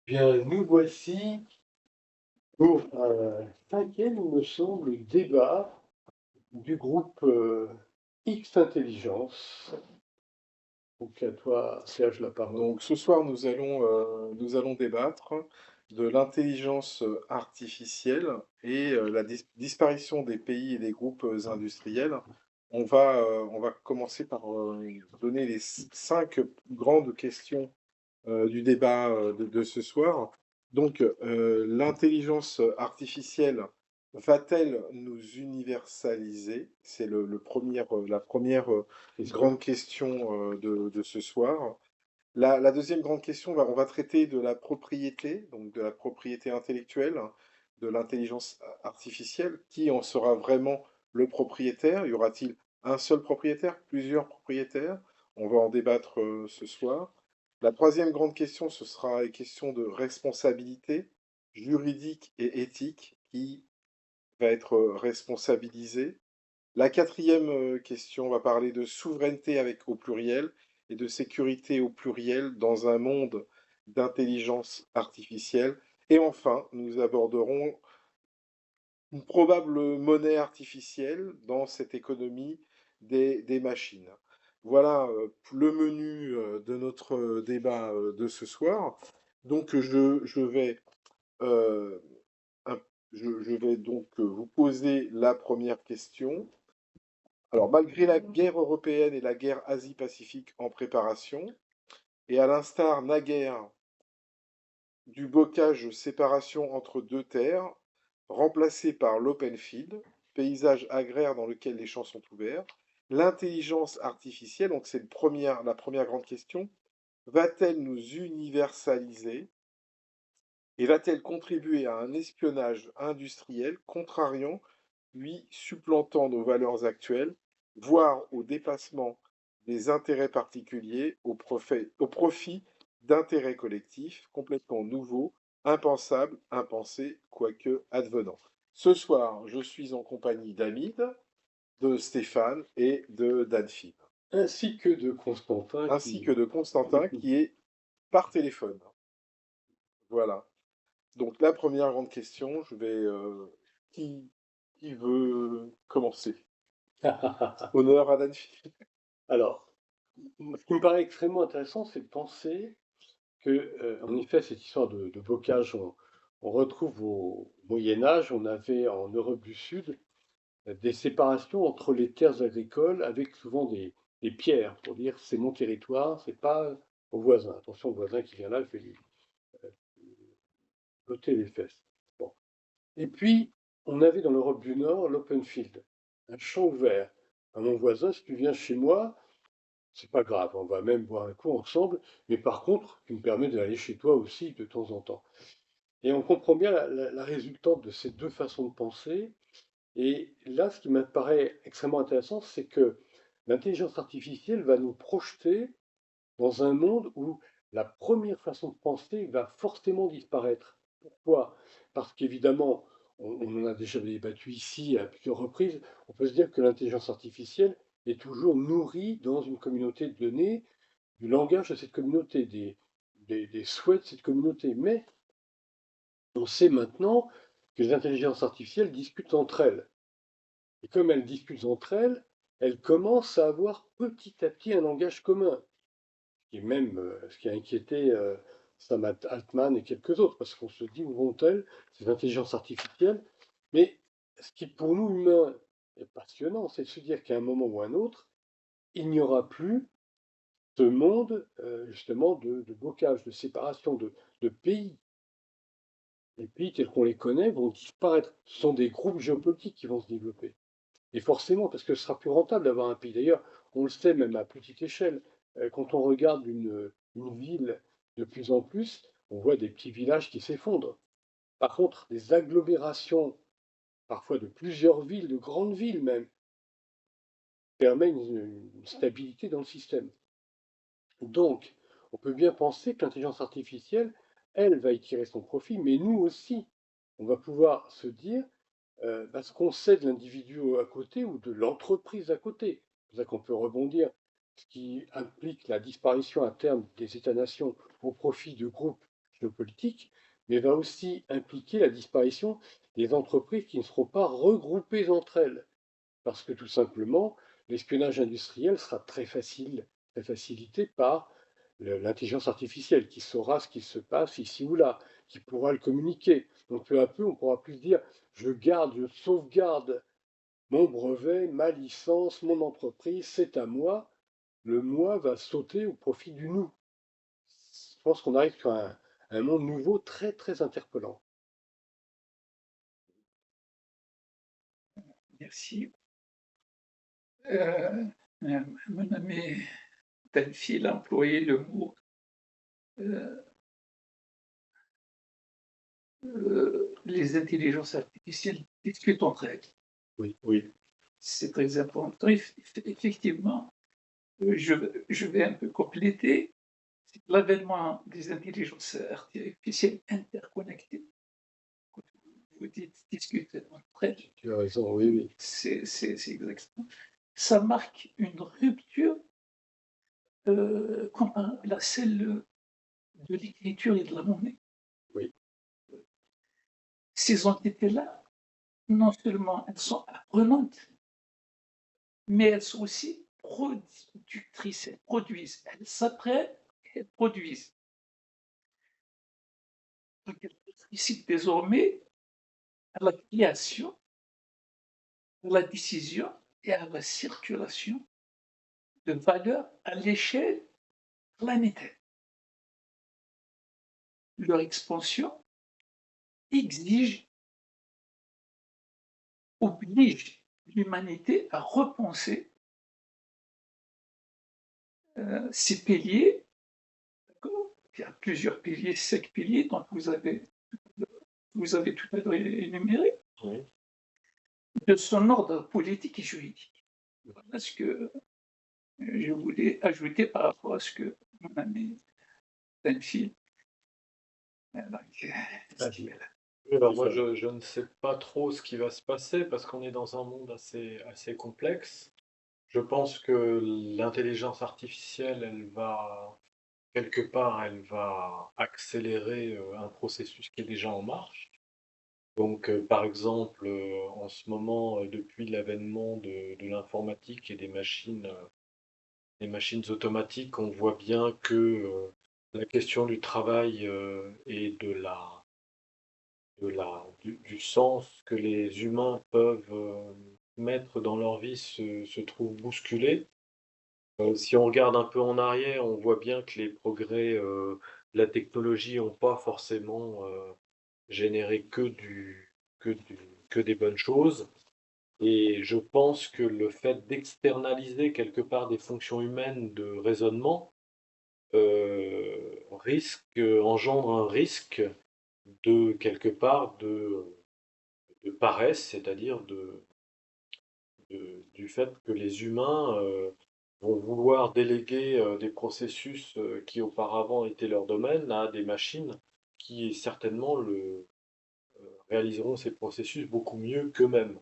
Bien, nous voici pour un cinquième, il me semble, débat du groupe X Intelligence. Donc à toi, Serge, la parole. Donc ce soir, nous allons débattre de l'intelligence artificielle et la disparition des pays et des groupes industriels. On va commencer par donner les cinq grandes questions du débat de ce soir. Donc, l'intelligence artificielle va-t-elle nous universaliser? C'est la première grande question de ce soir. La deuxième grande question, on va traiter de la propriété, donc de la propriété intellectuelle, de l'intelligence artificielle. Qui en sera vraiment le propriétaire? Y aura-t-il un seul propriétaire, plusieurs propriétaires? On va en débattre ce soir. La troisième grande question, ce sera une question de responsabilité juridique et éthique. Qui va être responsabilisé? La quatrième question va parler de souveraineté avec au pluriel et de sécurité au pluriel dans un monde d'intelligence artificielle. Et enfin, nous aborderons une probable monnaie artificielle dans cette économie des machines. Voilà le menu de notre débat de ce soir. Donc euh, un- je vais donc vous poser la première question. Alors, malgré la guerre européenne et la guerre Asie-Pacifique en préparation, et à l'instar naguère du bocage séparation entre deux terres, remplacé par l'open field, paysage agraire dans lequel les champs sont ouverts, l'intelligence artificielle, donc c'est la première grande question, va-t-elle nous universaliser et va-t-elle contribuer à un espionnage industriel contrariant, lui supplantant nos valeurs actuelles, voire au dépassement des intérêts particuliers au profit d'intérêts collectifs complètement nouveaux, impensables, impensés, quoique advenants. Ce soir, je suis en compagnie d'Amid, de Stéphane et de Danfib, Ainsi que de Constantin ainsi qui... que de Constantin qui est par téléphone. Voilà. Donc la première grande question, qui, qui veut commencer? Honneur à Danfib. Alors, ce qui me paraît extrêmement intéressant, c'est de penser que, en effet, cette histoire de bocage, on retrouve au Moyen Âge, on avait en Europe du Sud des séparations entre les terres agricoles avec souvent des pierres pour dire c'est mon territoire, c'est pas au voisin. Attention, au voisin qui vient là, je vais lui botter les fesses. Bon. Et puis, on avait dans l'Europe du Nord l'open field, un champ ouvert. À mon voisin, si tu viens chez moi, c'est pas grave, on va même boire un coup ensemble, mais par contre, tu me permets d'aller chez toi aussi de temps en temps. Et on comprend bien la résultante de ces deux façons de penser. Et là, ce qui m'apparaît extrêmement intéressant, c'est que l'intelligence artificielle va nous projeter dans un monde où la première façon de penser va forcément disparaître. Pourquoi? Parce qu'évidemment, on en a déjà débattu ici à plusieurs reprises, on peut se dire que l'intelligence artificielle est toujours nourrie dans une communauté de données, du langage de cette communauté, des souhaits de cette communauté. Mais on sait maintenant que les intelligences artificielles discutent entre elles. Et comme elles discutent entre elles, elles commencent à avoir petit à petit un langage commun, qui est même ce qui a inquiété Sam Altman et quelques autres, parce qu'on se dit où vont-elles, ces intelligences artificielles. Mais ce qui pour nous humains est passionnant, c'est de se dire qu'à un moment ou un autre, il n'y aura plus ce monde justement de bocage, de séparation de pays. Les pays tels qu'on les connaît vont disparaître. Ce sont des groupes géopolitiques qui vont se développer. Et forcément, parce que ce sera plus rentable d'avoir un pays. D'ailleurs, on le sait même à petite échelle. Quand on regarde une ville de plus en plus, on voit des petits villages qui s'effondrent. Par contre, des agglomérations, parfois de plusieurs villes, de grandes villes même, permettent une stabilité dans le système. Donc, on peut bien penser que l'intelligence artificielle, elle, va y tirer son profit, mais nous aussi, on va pouvoir se dire ce qu'on sait de l'individu à côté ou de l'entreprise à côté. C'est pour ça qu'on peut rebondir, ce qui implique la disparition à terme des États-nations au profit de groupes géopolitique, mais va aussi impliquer la disparition des entreprises qui ne seront pas regroupées entre elles. Parce que tout simplement, l'espionnage industriel sera très facile, très facilité par l'intelligence artificielle qui saura ce qui se passe ici ou là, qui pourra le communiquer. Donc peu à peu, on pourra plus dire je garde, je sauvegarde mon brevet, ma licence, mon entreprise, c'est à moi. Le moi va sauter au profit du nous. Je pense qu'on arrive sur un monde nouveau très très interpellant. Merci. Mon ami Tanfil a employé le mot les intelligences artificielles discutent entre elles. Oui. Oui. C'est très important. Effectivement, je vais un peu compléter. L'avènement des intelligences artificielles interconnectées, vous dites discutent entre elles, Tu as raison, oui, oui. c'est exactement. Ça marque une rupture comme celle de l'écriture et de la monnaie. Oui. Ces entités-là, non seulement elles sont apprenantes, mais elles sont aussi productrices, elles produisent, elles s'apprennent, elles produisent. Donc elles participent désormais à la création, à la décision et à la circulation de valeurs à l'échelle planétaire. Leur expansion oblige l'humanité à repenser ces piliers. Il y a plusieurs piliers, 5 piliers dont vous avez tout à l'heure énuméré, Oui. de son ordre politique et juridique. Voilà ce que je voulais ajouter par rapport à ce que mon ami Tanfil Ah, dit. Oui, alors moi, C'est ça. je ne sais pas trop ce qui va se passer parce qu'on est dans un monde assez complexe. Je pense que l'intelligence artificielle, quelque part, elle va accélérer un processus qui est déjà en marche. Donc, par exemple, en ce moment, depuis l'avènement de l'informatique et des machines automatiques, on voit bien que la question du travail et du sens que les humains peuvent mettre dans leur vie se trouve bousculé. Si on regarde un peu en arrière, on voit bien que les progrès de la technologie n'ont pas forcément généré que du, que des bonnes choses. Et je pense que le fait d'externaliser quelque part des fonctions humaines de raisonnement engendre un risque de quelque part de paresse, c'est-à-dire du fait que les humains vont vouloir déléguer des processus qui auparavant étaient leur domaine à des machines qui certainement réaliseront ces processus beaucoup mieux qu'eux-mêmes.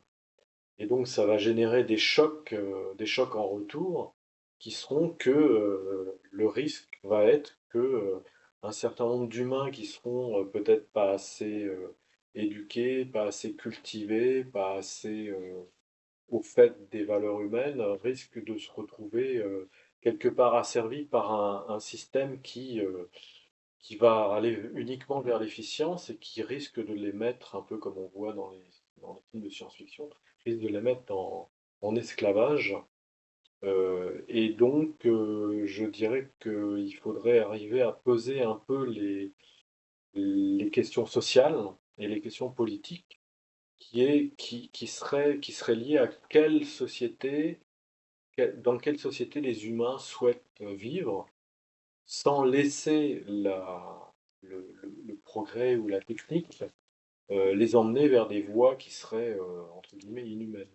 Et donc ça va générer des chocs en retour qui seront que le risque va être que un certain nombre d'humains qui seront peut-être pas assez éduqués, pas assez cultivés, pas assez au fait des valeurs humaines, risquent de se retrouver quelque part asservis par un système qui va aller uniquement vers l'efficience et qui risque de les mettre, un peu comme on voit dans les films de science-fiction, risque de les mettre en esclavage. Et donc, je dirais qu'il faudrait arriver à peser un peu les questions sociales et les questions politiques qui seraient liées à dans quelle société les humains souhaitent vivre sans laisser le progrès ou la technique les emmener vers des voies qui seraient, entre guillemets, inhumaines.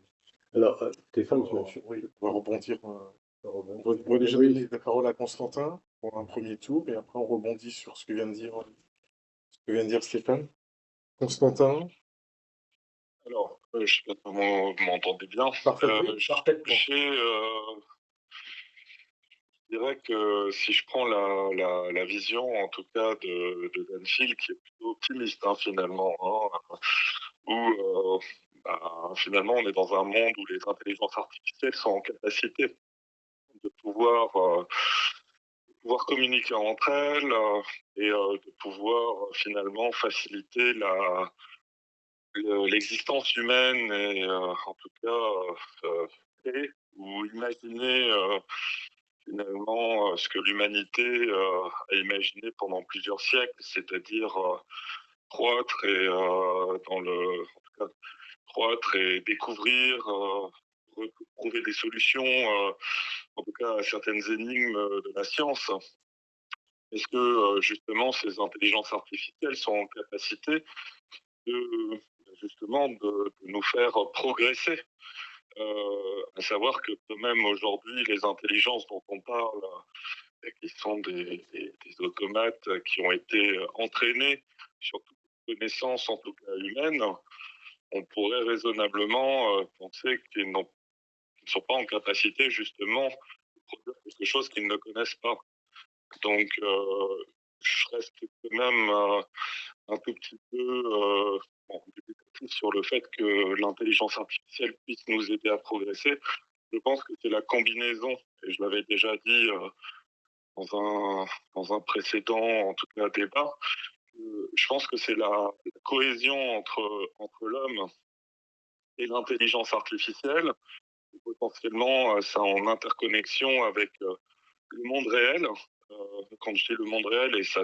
Alors, Stéphane, Oui, on va rebondir. Ça rebondit. On va déjà Oui. donner la parole à Constantin pour un premier tour, et après on rebondit sur ce que vient de dire Stéphane. Constantin, Alors, je sais pas comment vous m'entendez bien. parfaitement. Parfaitement. Je dirais que si je prends la vision, en tout cas, de Danfield, qui est plutôt optimiste, hein, finalement, hein, où finalement on est dans un monde où les intelligences artificielles sont en capacité de pouvoir communiquer entre elles et de pouvoir finalement faciliter l'existence humaine et en tout cas créer ou imaginer finalement ce que l'humanité a imaginé pendant plusieurs siècles, c'est-à-dire croître et en tout cas, croître et découvrir, trouver des solutions, en tout cas à certaines énigmes de la science. Est-ce que justement ces intelligences artificielles sont en capacité de justement de nous faire progresser, à savoir que même aujourd'hui les intelligences dont on parle, qui sont des automates qui ont été entraînés sur toute connaissance en tout cas humaine, on pourrait raisonnablement penser qu'ils ne sont pas en capacité justement de produire quelque chose qu'ils ne connaissent pas. Donc je reste quand même un tout petit peu dubitatif sur le fait que l'intelligence artificielle puisse nous aider à progresser. Je pense que c'est la combinaison, et je l'avais déjà dit dans un précédent, en tout cas, débat, je pense que c'est la cohésion entre l'homme et l'intelligence artificielle, et potentiellement ça en interconnexion avec le monde réel. Quand je dis le monde réel, et ça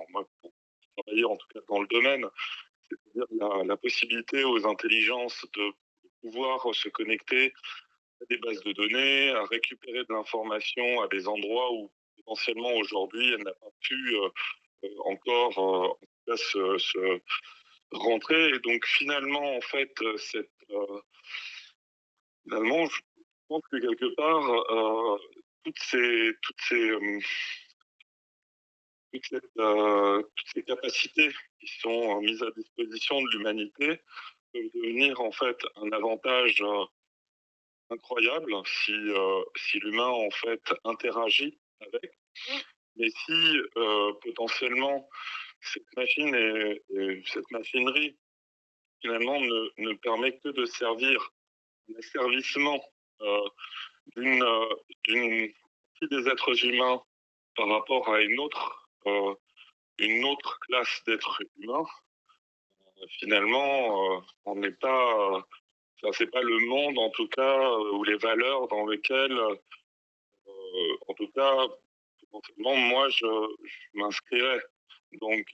moi, pour travailler en tout cas dans le domaine, c'est-à-dire la possibilité aux intelligences de pouvoir se connecter à des bases de données, à récupérer de l'information à des endroits où potentiellement aujourd'hui elle n'a pas pu encore en tout cas, se rentrer. Et donc finalement, en fait, finalement, je pense que quelque part, toutes ces capacités qui sont mises à disposition de l'humanité peuvent devenir en fait un avantage incroyable si l'humain en fait interagit avec. Mais si potentiellement cette cette machinerie finalement ne permet que de servir l'asservissement euh, d'une partie des êtres humains par rapport à une autre classe d'êtres humains, finalement, on n'est pas, c'est pas le monde en tout cas ou les valeurs dans lesquelles, en tout cas, potentiellement, moi, je m'inscrirais. Donc,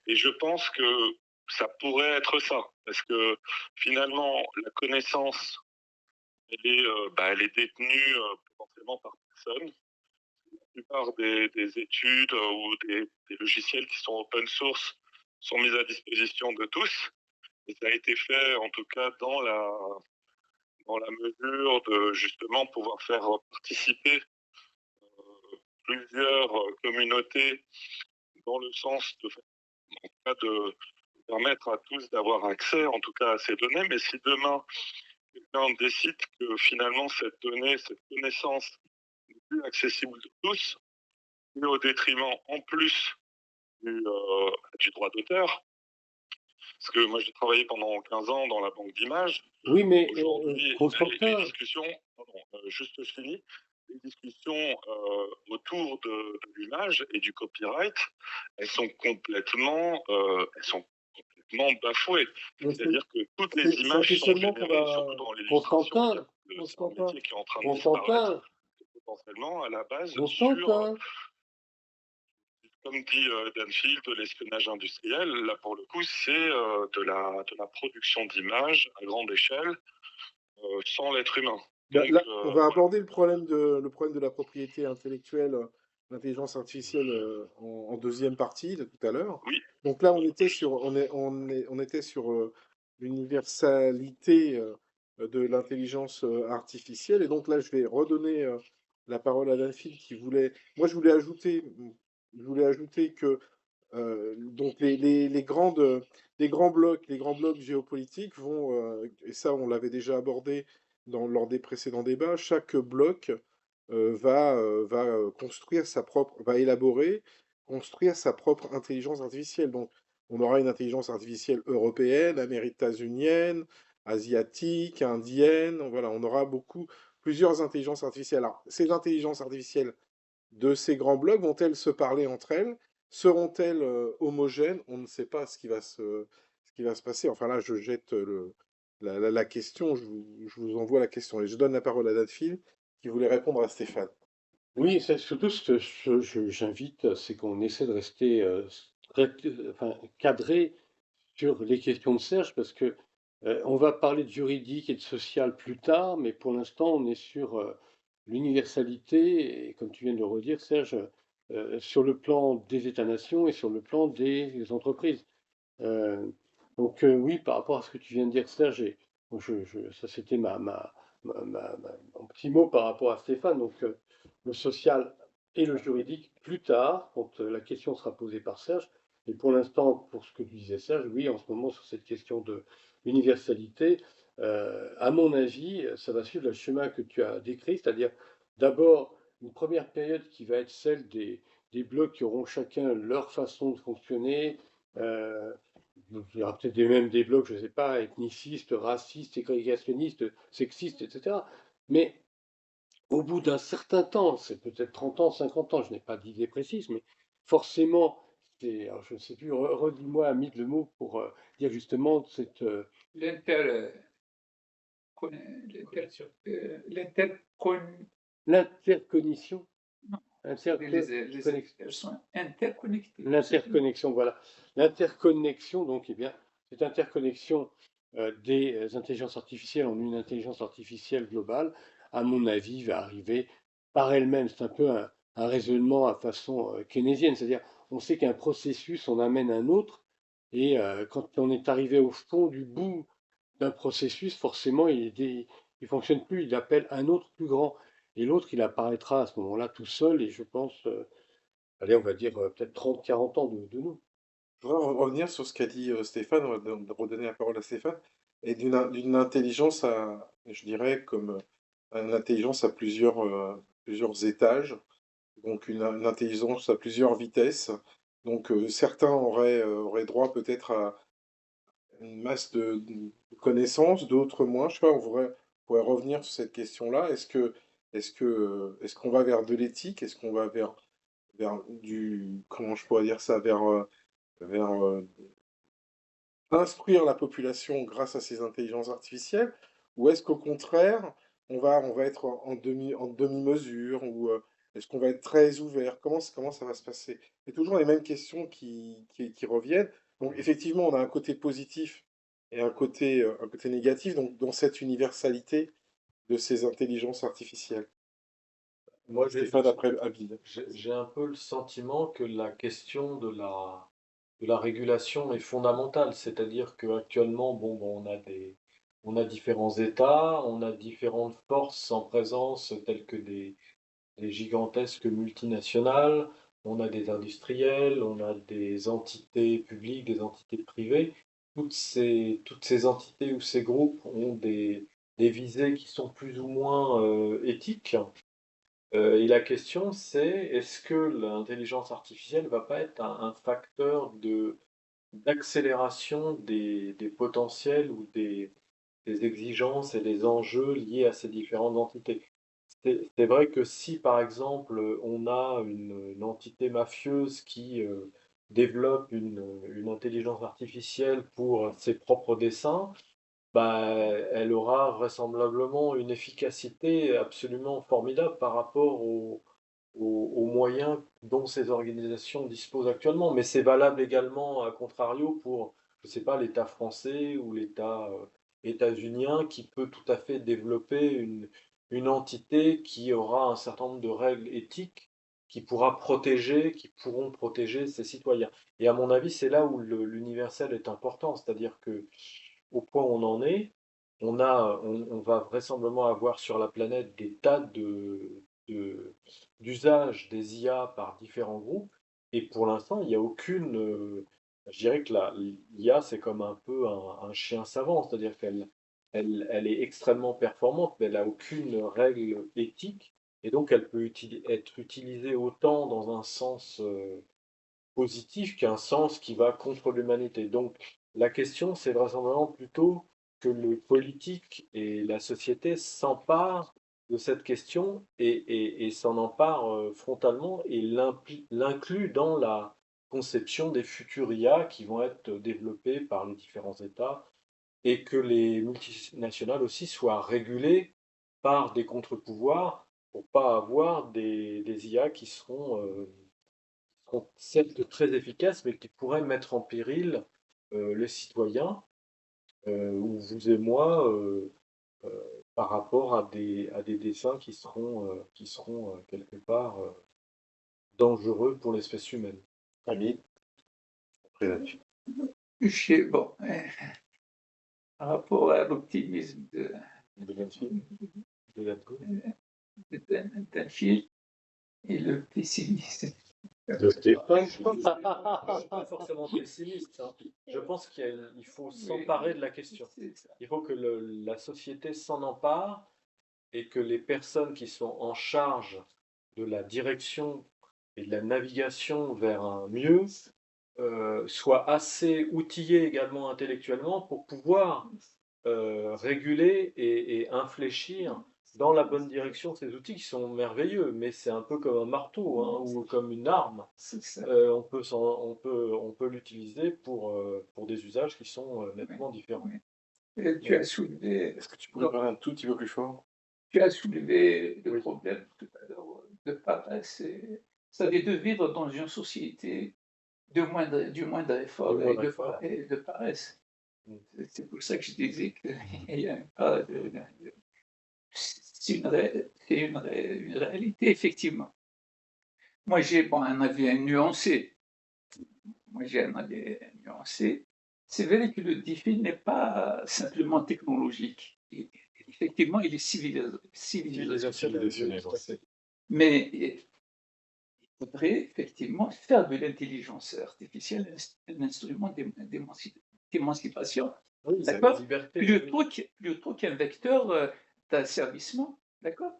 et je pense que ça pourrait être ça, parce que finalement, la connaissance, elle est détenue potentiellement par personne. La plupart des études ou des logiciels qui sont open source sont mis à disposition de tous. Et ça a été fait, en tout cas, dans la mesure de justement pouvoir faire participer plusieurs communautés dans le sens en tout cas de permettre à tous d'avoir accès, en tout cas, à ces données. Mais si demain, quelqu'un décide que finalement, cette donnée, cette connaissance n'est plus accessible de tous, et au détriment en plus du droit d'auteur, parce que moi j'ai travaillé pendant 15 ans dans la banque d'images. Oui, mais Aujourd'hui, Constantin, les discussions, pardon, juste je finis, les discussions autour de l'image et du copyright, elles sont complètement bafouées. C'est-à-dire que toutes les c'est un images sont questionnement qu'on générées, a. surtout dans l'illustration, Constantin, c'est un métier qui est en train de Constantin, disparaître, potentiellement à la base sur Constantin. comme dit Danfield, de l'espionnage industriel. Là, pour le coup, c'est de la production d'images à grande échelle sans l'être humain. Donc, Là, on va aborder le problème de la propriété intellectuelle, l'intelligence artificielle en deuxième partie de tout à l'heure. oui. Donc là, on était sur l'universalité de l'intelligence artificielle. Et donc là, je vais redonner la parole à Danfield qui voulait. Moi, je voulais ajouter que donc les grands blocs géopolitiques vont, et ça, on l'avait déjà abordé lors des précédents débats, chaque bloc va élaborer, construire sa propre intelligence artificielle. Donc, on aura une intelligence artificielle européenne, états-unienne, asiatique, indienne. Voilà, on aura plusieurs intelligences artificielles. Alors, ces intelligences artificielles de ces grands blocs vont-elles se parler entre elles? Seront-elles homogènes? On ne sait pas ce qui va se passer. Enfin là, je jette la question, je vous envoie la question. Et je donne la parole à Daphne qui voulait répondre à Stéphane. Oui, c'est surtout j'invite, c'est qu'on essaie de rester enfin, cadré sur les questions de Serge, parce que on va parler de juridique et de social plus tard, mais pour l'instant, on est sur l'universalité, et comme tu viens de le redire, Serge, sur le plan des États-nations et sur le plan des entreprises. Euh, oui, par rapport à ce que tu viens de dire, Serge, ça c'était mon petit mot par rapport à Stéphane. Donc le social et le juridique plus tard, quand la question sera posée par Serge. Et pour l'instant, pour ce que tu disais Serge, oui, en ce moment sur cette question de l'universalité, à mon avis, ça va suivre le chemin que tu as décrit, c'est-à-dire d'abord une première période qui va être celle des blocs qui auront chacun leur façon de fonctionner. euh, il y aura peut-être même des blocs, je ne sais pas, ethnicistes, racistes, ségrégationnistes, sexistes, etc. Mais au bout d'un certain temps, c'est peut-être 30 ans, 50 ans, je n'ai pas d'idée précise, mais forcément, alors je ne sais plus, redis-moi, Hamid, le mot pour dire justement cette L'inter, l'interconnexion. l'interconnexion, Elles sont interconnectées. l'interconnexion, voilà. L'interconnexion, donc, eh bien, cette interconnexion des intelligences artificielles en une intelligence artificielle globale, à mon avis, va arriver par elle-même. C'est un peu un raisonnement à façon keynésienne, c'est-à-dire on sait qu'un processus, on amène un autre, et quand on est arrivé au fond du bout d'un processus, forcément, il fonctionne plus, il appelle un autre plus grand. Et l'autre, il apparaîtra à ce moment-là tout seul, et je pense, allez, on va dire peut-être 30, 40 ans de nous. Je voudrais revenir sur ce qu'a dit Stéphane, on va redonner la parole à Stéphane, et d'une intelligence je dirais, comme une intelligence à plusieurs étages, donc une intelligence à plusieurs vitesses. Donc certains auraient droit peut-être à une masse de connaissances, d'autres moins. Je sais pas, pourrait revenir sur cette question-là. Est-ce qu'on va vers de l'éthique? Est-ce qu'on va vers comment je pourrais dire ça, vers instruire la population grâce à ces intelligences artificielles, ou est-ce qu'au contraire, on va être en demi-mesure, ou est-ce qu'on va être très ouvert? Comment ça va se passer? C'est toujours les mêmes questions qui reviennent. Donc effectivement, on a un côté positif et un côté négatif donc, dans cette universalité de ces intelligences artificielles. Moi, Stéphane, après Abid. j'ai un peu le sentiment que la question de la régulation est fondamentale. C'est-à-dire qu'actuellement, on a différents États, on a différentes forces en présence, telles que des gigantesques multinationales, on a des industriels, on a des entités publiques, des entités privées. Toutes ces entités ou ces groupes ont des visées qui sont plus ou moins éthiques. Et la question, c'est est-ce que l'intelligence artificielle ne va pas être un facteur d'accélération des potentiels ou des exigences et des enjeux liés à ces différentes entités? C'est vrai que si, par exemple, on a une entité mafieuse qui développe une intelligence artificielle pour ses propres desseins, bah, elle aura vraisemblablement une efficacité absolument formidable par rapport aux moyens dont ces organisations disposent actuellement. Mais c'est valable également, à contrario, pour, je ne sais pas, l'État français ou l'État états-unien qui peut tout à fait développer une entité qui aura un certain nombre de règles éthiques qui pourront protéger ses citoyens. Et à mon avis, c'est là où l'universel est important, c'est-à-dire que au point où on en est, on va vraisemblablement avoir sur la planète des tas d'usages des IA par différents groupes, et pour l'instant, il n'y a aucune. Je dirais que l'IA, c'est comme un peu un chien savant, c'est-à-dire elle est extrêmement performante, mais elle n'a aucune règle éthique et donc elle peut être utilisée autant dans un sens positif qu'un sens qui va contre l'humanité. Donc la question, c'est vraisemblablement plutôt que le politique et la société s'emparent de cette question et s'en emparent frontalement et l'incluent dans la conception des futurs IA qui vont être développés par les différents États et que les multinationales aussi soient régulées par des contre-pouvoirs pour pas avoir des IA qui seront certes très efficaces, mais qui pourraient mettre en péril les citoyens, ou vous et moi, par rapport à des dessins qui seront quelque part dangereux pour l'espèce humaine. Hamid, après là-dessus. Bon, par rapport à l'optimisme De Benfield. De la gauche. d'Anfield et le pessimisme. De Stéphane. Je ne suis pas forcément pessimiste, hein. Je pense qu'il faut s'emparer de la question. C'est ça. Il faut que la société s'en empare et que les personnes qui sont en charge de la direction et de la navigation vers un mieux soient assez outillées également intellectuellement pour pouvoir réguler et infléchir dans la bonne direction ces outils qui sont merveilleux, mais c'est un peu comme un marteau, hein, ou comme une arme. C'est ça. On peut l'utiliser pour des usages qui sont nettement différents. Et tu as soulevé, Est-ce que tu pourrais parler un tout petit peu plus fort? le Oui. problème tout à l'heure de paresse. Ça de vivre dans une société du moindre effort Du moindre effort. et de paresse. Mm. C'est pour ça que je disais qu'il y a pas c'est une réalité, effectivement. Moi, j'ai un avis nuancé. C'est vrai que le défi n'est pas simplement technologique. Effectivement, il est civilisationnel. Mais il faudrait effectivement faire de l'intelligence artificielle un instrument d'émancipation, Oui, c'est la d'accord, liberté. plutôt qu'un vecteur d'asservissement, d'accord.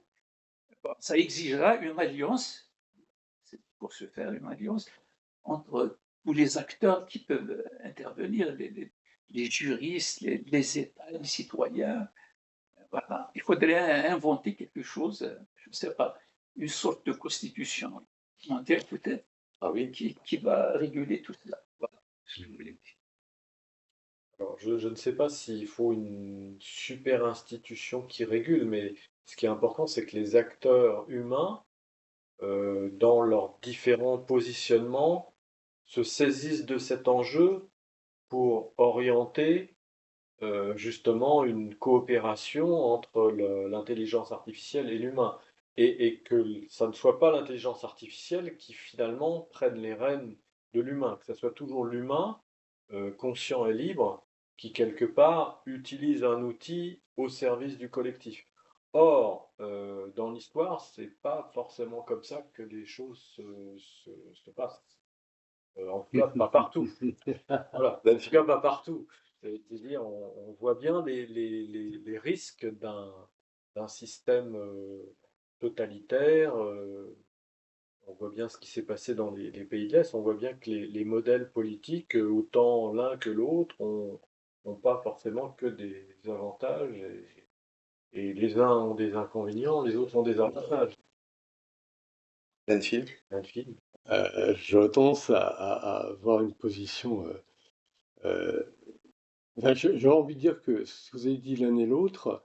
Bon, ça exigera une alliance, pour se faire une alliance entre tous les acteurs qui peuvent intervenir, les juristes, les États, les citoyens. Voilà. Il faudrait inventer quelque chose, je ne sais pas, une sorte de constitution mondiale peut-être, Ah oui. qui va réguler tout cela. Voilà ce que je voulais dire. Alors, je ne sais pas s'il faut une super institution qui régule, mais ce qui est important, c'est que les acteurs humains, dans leurs différents positionnements, se saisissent de cet enjeu pour orienter justement une coopération entre l'intelligence artificielle et l'humain. Et que ça ne soit pas l'intelligence artificielle qui finalement prenne les rênes de l'humain, que ce soit toujours l'humain, conscient et libre, qui quelque part utilise un outil au service du collectif. Or, dans l'histoire, c'est pas forcément comme ça que les choses se passent. En tout cas, pas partout. Voilà, en tout cas, pas partout. C'est-à-dire, on voit bien les risques d'un système totalitaire. On voit bien ce qui s'est passé dans les pays de l'Est. On voit bien que les modèles politiques, autant l'un que l'autre, n'ont pas forcément que des avantages. Et les uns ont des inconvénients, les autres ont des avantages. Benfield. J'aurais tendance à avoir une position. Enfin, j'aurais envie de dire que ce que vous avez dit l'un et l'autre,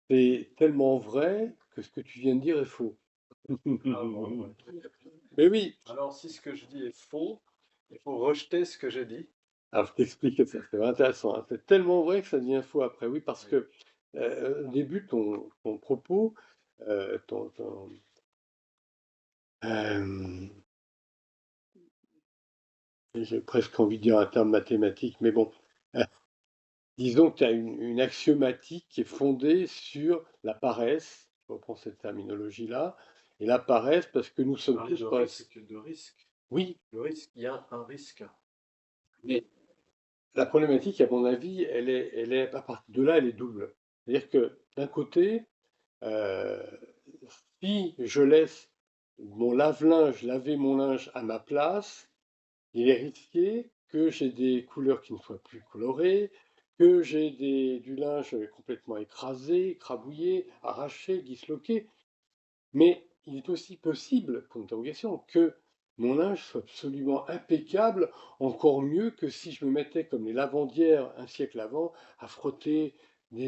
c'est tellement vrai que ce que tu viens de dire est faux. Ah bon, ouais. Mais oui, Alors, si ce que je dis est faux, il faut rejeter ce que j'ai dit. alors je t'explique ça, c'est intéressant, hein. C'est tellement vrai que ça devient faux après. Oui, parce que au début, ton propos, euh, j'ai presque envie de dire un terme mathématique, mais bon, disons que tu as une axiomatique qui est fondée sur la paresse, je reprends cette terminologie-là, et la paresse parce que nous sommes tous paresses. De risque. Oui, Le risque, il y a un risque. mais la problématique, à mon avis, elle est à partir de là, elle est double. C'est-à-dire que d'un côté, euh, si je laisse mon lave-linge laver mon linge à ma place, il est risqué que j'ai des couleurs qui ne soient plus colorées, que j'ai du linge complètement écrasé, écrabouillé, arraché, disloqué. Mais il est aussi possible, pour interrogation, que mon linge soit absolument impeccable, encore mieux que si je me mettais comme les lavandières un siècle avant, à frotter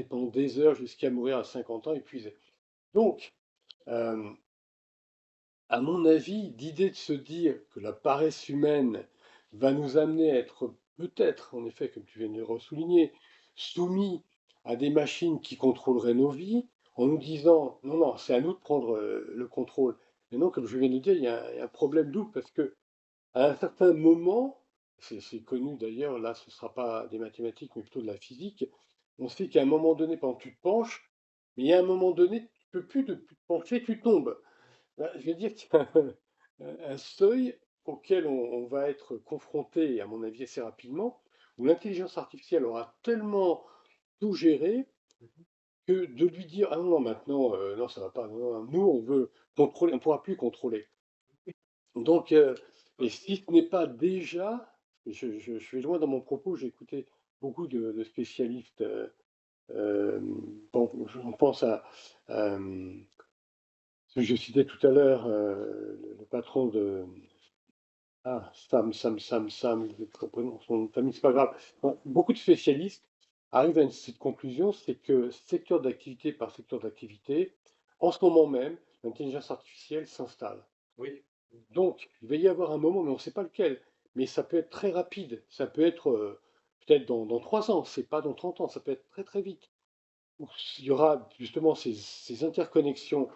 pendant des heures jusqu'à mourir à 50 ans épuisé. Donc, euh, à mon avis, l'idée de se dire que la paresse humaine va nous amener à être peut-être, en effet, comme tu viens de le souligner, soumis à des machines qui contrôleraient nos vies, en nous disant non, non, c'est à nous de prendre le contrôle. Mais non, comme je viens de le dire, il y a un problème double parce que à un certain moment, c'est connu d'ailleurs, là ce ne sera pas des mathématiques mais plutôt de la physique, on sait qu'à un moment donné, pendant que tu te penches, mais il y a un moment donné, tu ne peux plus te pencher, tu tombes. Bah, je vais dire qu'il y a un seuil auquel on va être confronté, à mon avis assez rapidement, où l'intelligence artificielle aura tellement tout géré que de lui dire ah non, non maintenant non ça va pas, non, non, nous on veut contrôler, on ne pourra plus contrôler. Donc et si ce n'est pas déjà, je vais loin dans mon propos, j'ai écouté beaucoup de spécialistes. Euh, bon, je pense à ce que je citais tout à l'heure, le patron de Sam, son nom de famille, c'est pas grave. Bon, beaucoup de spécialistes arrivent à cette conclusion, c'est que secteur d'activité par secteur d'activité, en ce moment même, l'intelligence artificielle s'installe. Oui. Donc, il va y avoir un moment, mais on ne sait pas lequel, mais ça peut être très rapide, ça peut être peut-être dans 3 ans, c'est pas dans 30 ans, ça peut être très très vite. Où il y aura justement ces interconnexions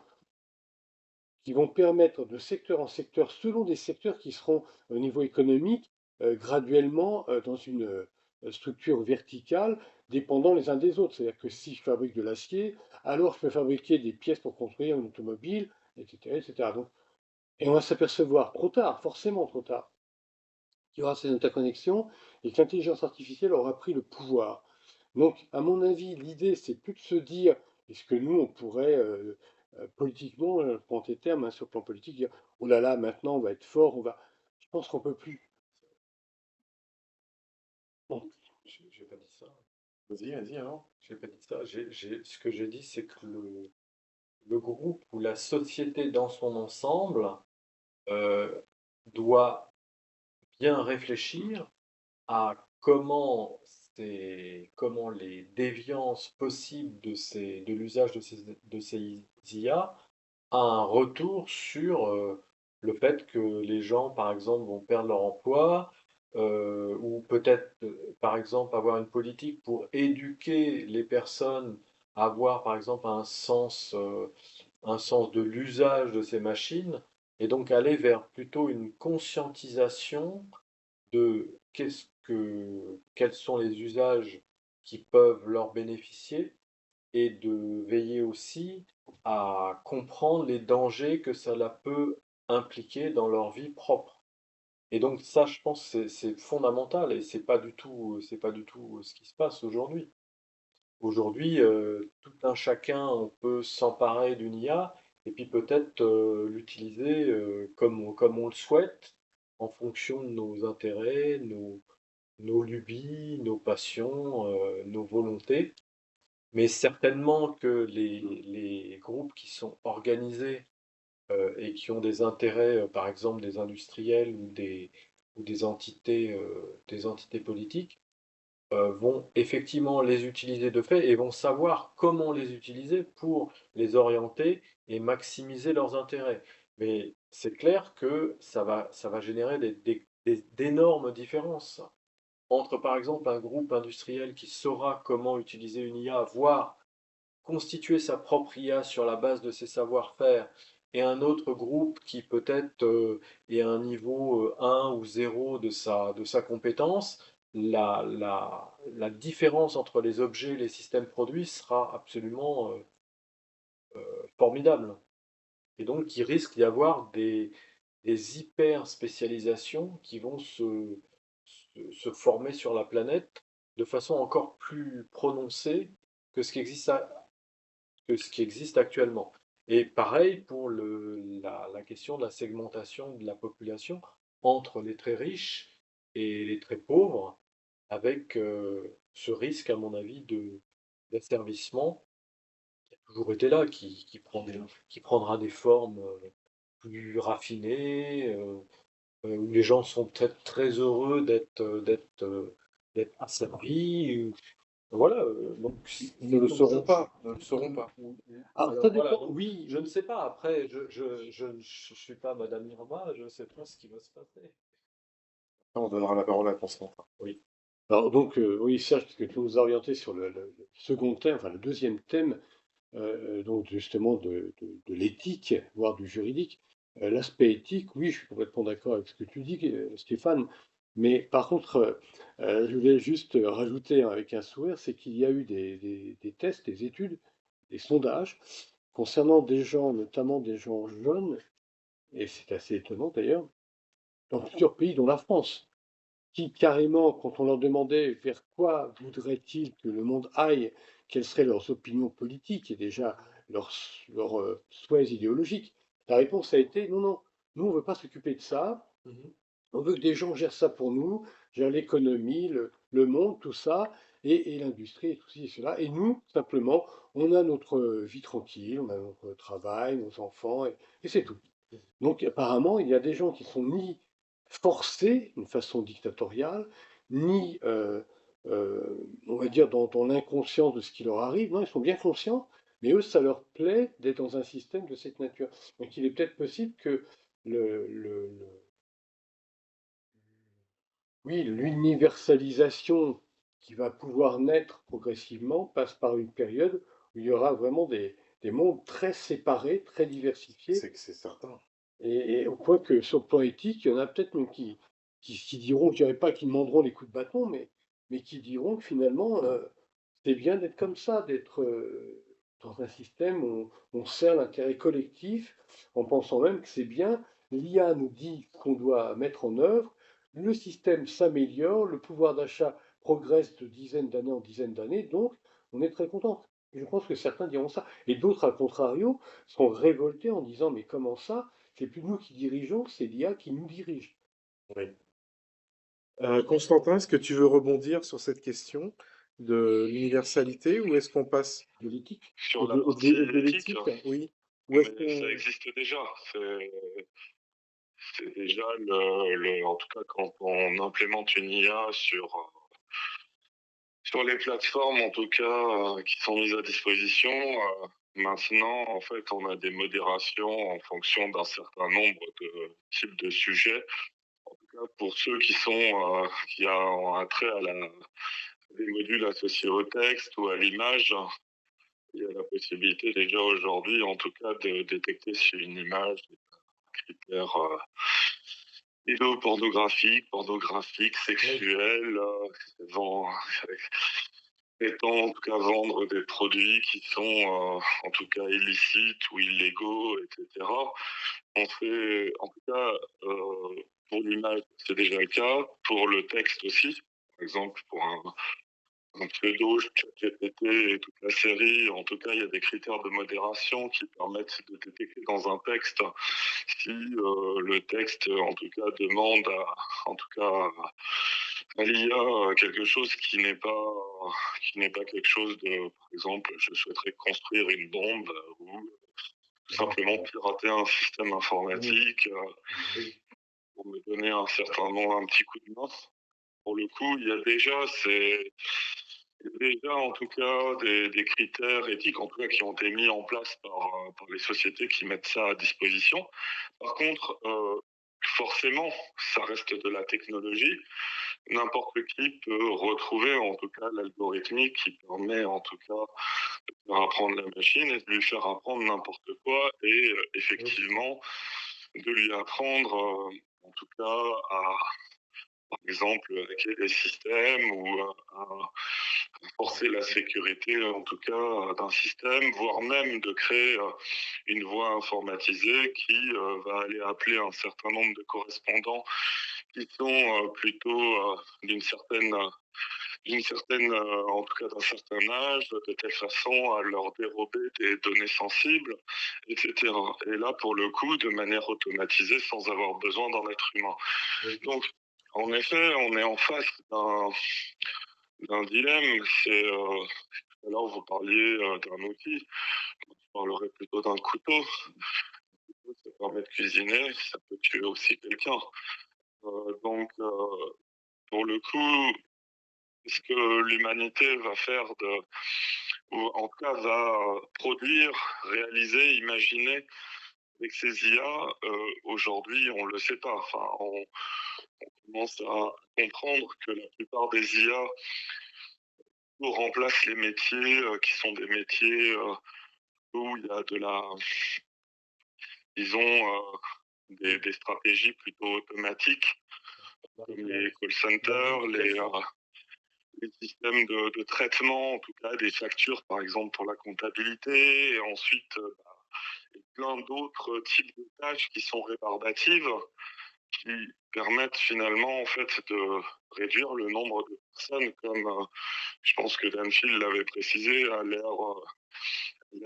qui vont permettre de secteur en secteur, selon des secteurs qui seront au niveau économique, graduellement dans une structure verticale, dépendant les uns des autres. C'est-à-dire que si je fabrique de l'acier, alors je peux fabriquer des pièces pour construire une automobile, etc. etc. Donc, et on va s'apercevoir trop tard, forcément trop tard, qu'il y aura ces interconnexions et que l'intelligence artificielle aura pris le pouvoir. Donc, à mon avis, l'idée, c'est plus de se dire, est-ce que nous, on pourrait, politiquement, prends tes termes, hein, sur le plan politique, dire, oh là là, maintenant, on va être fort, on va. Je pense qu'on peut plus. Bon, J'ai pas dit ça. Vas-y, alors. J'ai pas dit ça. Ce que j'ai dit, c'est que le groupe ou la société dans son ensemble euh, doit bien réfléchir à comment les déviances possibles de l'usage de ces IA a un retour sur le fait que les gens, par exemple, vont perdre leur emploi, ou peut-être, par exemple, avoir une politique pour éduquer les personnes à avoir, par exemple, un sens de l'usage de ces machines, et donc aller vers plutôt une conscientisation de quels sont les usages qui peuvent leur bénéficier et de veiller aussi à comprendre les dangers que cela peut impliquer dans leur vie propre. Et donc ça, je pense, c'est fondamental et c'est pas du tout ce qui se passe aujourd'hui. Aujourd'hui, tout un chacun, on peut s'emparer d'une IA et puis peut-être l'utiliser comme on le souhaite en fonction de nos intérêts, nos lubies, nos passions, nos volontés. Mais certainement que les groupes qui sont organisés et qui ont des intérêts, par exemple des industriels ou des entités politiques, vont effectivement les utiliser de fait et vont savoir comment les utiliser pour les orienter et maximiser leurs intérêts. Mais c'est clair que ça va générer d'énormes différences entre, par exemple, un groupe industriel qui saura comment utiliser une IA, voire constituer sa propre IA sur la base de ses savoir-faire, et un autre groupe qui peut-être est à un niveau 1 ou 0 de sa compétence, la différence entre les objets et les systèmes produits sera absolument formidable. Et donc, il risque d'y avoir des hyper spécialisations qui vont se former sur la planète de façon encore plus prononcée que ce qui existe actuellement. Et pareil pour la question de la segmentation de la population entre les très riches et les très pauvres, avec ce risque, à mon avis, d'asservissement qui a toujours été là, qui prendra des formes plus raffinées, où les gens sont peut-être très heureux d'être asservis. Voilà, donc Ils ne le donc sauront pas, ne le sauront pas. Alors, ça alors voilà, dépend, donc oui, je ne sais pas. Après, je ne suis pas Madame Irma, je ne sais pas ce qui va se passer. On donnera la parole à Constantin. Oui. alors donc, oui, Serge, parce que tu nous as orienté sur le second thème, enfin le deuxième thème, donc justement de l'éthique, voire du juridique. L'aspect éthique, oui, je suis complètement d'accord avec ce que tu dis, Stéphane, mais par contre, je voulais juste rajouter avec un sourire, c'est qu'il y a eu des tests, des études, des sondages concernant des gens, notamment des gens jeunes, et c'est assez étonnant d'ailleurs, dans plusieurs pays, dont la France, qui carrément, quand on leur demandait vers quoi voudraient-ils que le monde aille, quelles seraient leurs opinions politiques et déjà leurs, leurs souhaits idéologiques, la réponse a été non, non, nous on ne veut pas s'occuper de ça, Mhm. on veut que des gens gèrent ça pour nous, gèrent l'économie, le monde, tout ça, et l'industrie et tout ci et cela. Et nous, simplement, on a notre vie tranquille, on a notre travail, nos enfants, et c'est tout. Donc apparemment, il y a des gens qui sont ni forcés d'une façon dictatoriale, ni, on va dire, dans l'inconscience de ce qui leur arrive. Non, ils sont bien conscients, mais eux, ça leur plaît d'être dans un système de cette nature. Donc il est peut-être possible que oui, l'universalisation qui va pouvoir naître progressivement passe par une période où il y aura vraiment des mondes très séparés, très diversifiés, C'est que c'est certain. et au point que sur le plan éthique, il y en a peut-être même qui diront, je dirais pas qu'ils demanderont les coups de bâton, mais qui diront que finalement, c'est bien d'être comme ça, d'être dans un système où on sert l'intérêt collectif, en pensant même que c'est bien. L'IA nous dit qu'on doit mettre en œuvre, le système s'améliore, le pouvoir d'achat progresse de dizaines d'années en dizaines d'années, donc on est très content. Et je pense que certains diront ça. Et d'autres, à contrario, seront révoltés en disant, mais comment ça? C'est plus nous qui dirigeons, c'est l'IA qui nous dirige. Oui. Constantin, est-ce que tu veux rebondir sur cette question de l'universalité ou est-ce qu'on passe De l'éthique. Sur la partie de éthique, l'éthique? Oui. Ou est-ce mais ça qu'on... existe déjà. C'est déjà en tout cas quand on implémente une IA sur les plateformes, en tout cas, qui sont mises à disposition. Maintenant, en fait, on a des modérations en fonction d'un certain nombre de types de sujets. En tout cas, pour ceux qui ont un trait des modules associés au texte ou à l'image, il y a la possibilité déjà aujourd'hui, en tout cas, de détecter si une image des critères pornographiques, sexuels, étant en tout cas vendre des produits qui sont en tout cas illicites ou illégaux, etc. On fait, en tout cas, pour l'image, c'est déjà le cas, pour le texte aussi. Par exemple, pour un pseudo, ChatGPT et toute la série, en tout cas, il y a des critères de modération qui permettent de détecter dans un texte si le texte, en tout cas, demande en tout cas, à l'IA quelque chose qui n'est pas quelque chose de, par exemple, je souhaiterais construire une bombe ou tout simplement pirater un système informatique pour me donner un certain nom, un petit coup de main. Pour le coup, il y a déjà en tout cas des critères éthiques, en tout cas qui ont été mis en place par les sociétés qui mettent ça à disposition. Par contre, forcément, ça reste de la technologie. N'importe qui peut retrouver en tout cas l'algorithmique qui permet en tout cas de faire apprendre la machine et de lui faire apprendre n'importe quoi et effectivement de lui apprendre en tout cas à par exemple hacker des systèmes ou à forcer la sécurité en tout cas d'un système, voire même de créer une voie informatisée qui va aller appeler un certain nombre de correspondants qui sont plutôt d'une certaine d'une certaine, en tout cas d'un certain âge, de telle façon à leur dérober des données sensibles, etc. Et là, pour le coup, de manière automatisée, sans avoir besoin d'un être humain. Oui. Donc, en effet, on est en face d'un dilemme. C'est, alors vous parliez d'un outil, je parlerais plutôt d'un couteau. Ça permet de cuisiner, ça peut tuer aussi quelqu'un. Donc, pour le coup, ce que l'humanité va faire ou en tout cas va produire, réaliser, imaginer avec ces IA, aujourd'hui, on ne le sait pas. Enfin, on commence à comprendre que la plupart des IA remplacent les métiers qui sont des métiers où il y a des stratégies plutôt automatiques, comme les call centers, les systèmes de traitement, en tout cas des factures, par exemple pour la comptabilité, et ensuite plein d'autres types de tâches qui sont rébarbatives, qui permettent finalement en fait de réduire le nombre de personnes, comme je pense que Danfield l'avait précisé à l'ère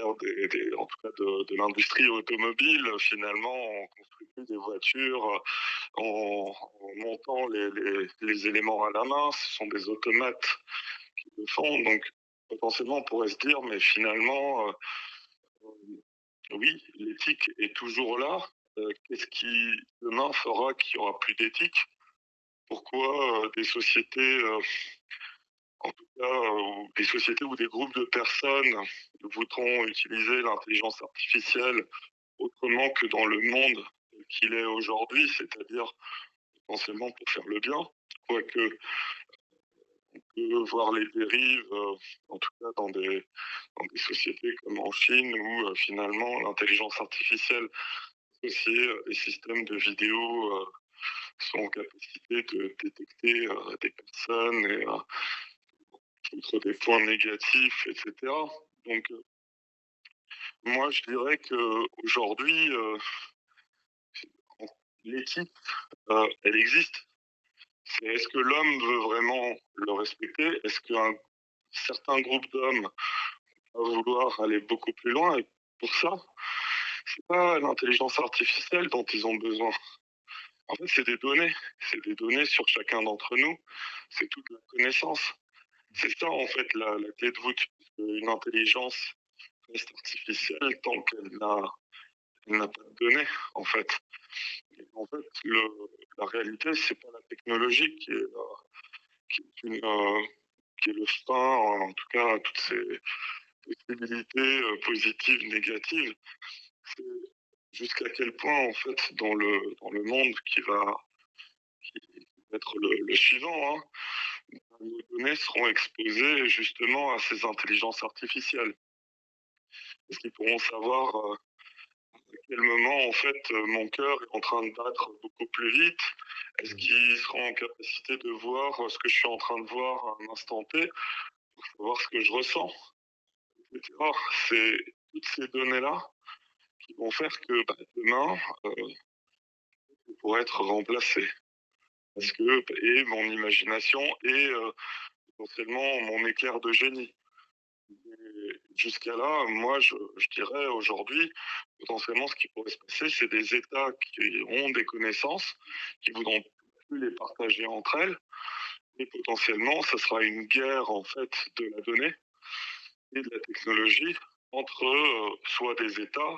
en tout cas de l'industrie automobile. Finalement, on construit plus des voitures en montant les éléments à la main, ce sont des automates qui le font. Donc potentiellement, on pourrait se dire, mais finalement, oui, l'éthique est toujours là. Qu'est-ce qui demain fera qu'il n'y aura plus d'éthique? Pourquoi des sociétés, en tout cas, ou des sociétés ou des groupes de personnes voudront utiliser l'intelligence artificielle autrement que dans le monde tel qu'il est aujourd'hui, c'est-à-dire potentiellement pour faire le bien, quoique on peut voir les dérives, en tout cas dans des sociétés comme en Chine, où finalement l'intelligence artificielle associée à des systèmes de vidéo sont en capacité de détecter des personnes et contre des points négatifs, etc. Donc, moi, je dirais qu'aujourd'hui, l'éthique, elle existe. Est-ce que l'homme veut vraiment le respecter? Est-ce qu'un certain groupe d'hommes va vouloir aller beaucoup plus loin? Et pour ça, c'est pas l'intelligence artificielle dont ils ont besoin. En fait, c'est des données. C'est des données sur chacun d'entre nous. C'est toute la connaissance. C'est ça, en fait, la clé de voûte. Une intelligence reste artificielle tant qu'elle n'a pas de données, en fait. Et en fait, la réalité, c'est pas la technologie qui est le frein, en tout cas, à toutes ces possibilités positives, négatives. C'est jusqu'à quel point, en fait, dans le monde qui va être le suivant, hein, nos données seront exposées justement à ces intelligences artificielles. Est-ce qu'ils pourront savoir à quel moment, en fait, mon cœur est en train de battre beaucoup plus vite? Est-ce qu'ils seront en capacité de voir ce que je suis en train de voir à un instant T pour savoir ce que je ressens, etc. C'est toutes ces données-là qui vont faire que demain, je pourrais être remplacé. Parce que, et mon imagination et potentiellement mon éclair de génie. Jusqu'à là, moi, je dirais aujourd'hui, potentiellement, ce qui pourrait se passer, c'est des États qui ont des connaissances, qui voudront plus les partager entre elles, et potentiellement, ça sera une guerre, en fait, de la donnée et de la technologie entre soit des États,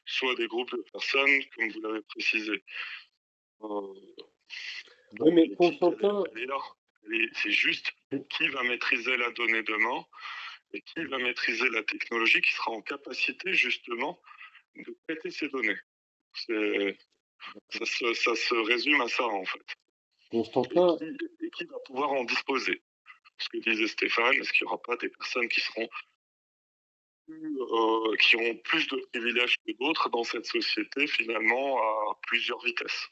soit des groupes de personnes, comme vous l'avez précisé. Oui, mais L'éthique, Constantin, elle est là. C'est juste qui va maîtriser la donnée demain et qui va maîtriser la technologie qui sera en capacité justement de traiter ces données. Ça se résume à ça en fait. Constantin, Et qui va pouvoir en disposer? Ce que disait Stéphane, est-ce qu'il n'y aura pas des personnes qui auront plus de privilèges que d'autres dans cette société finalement à plusieurs vitesses?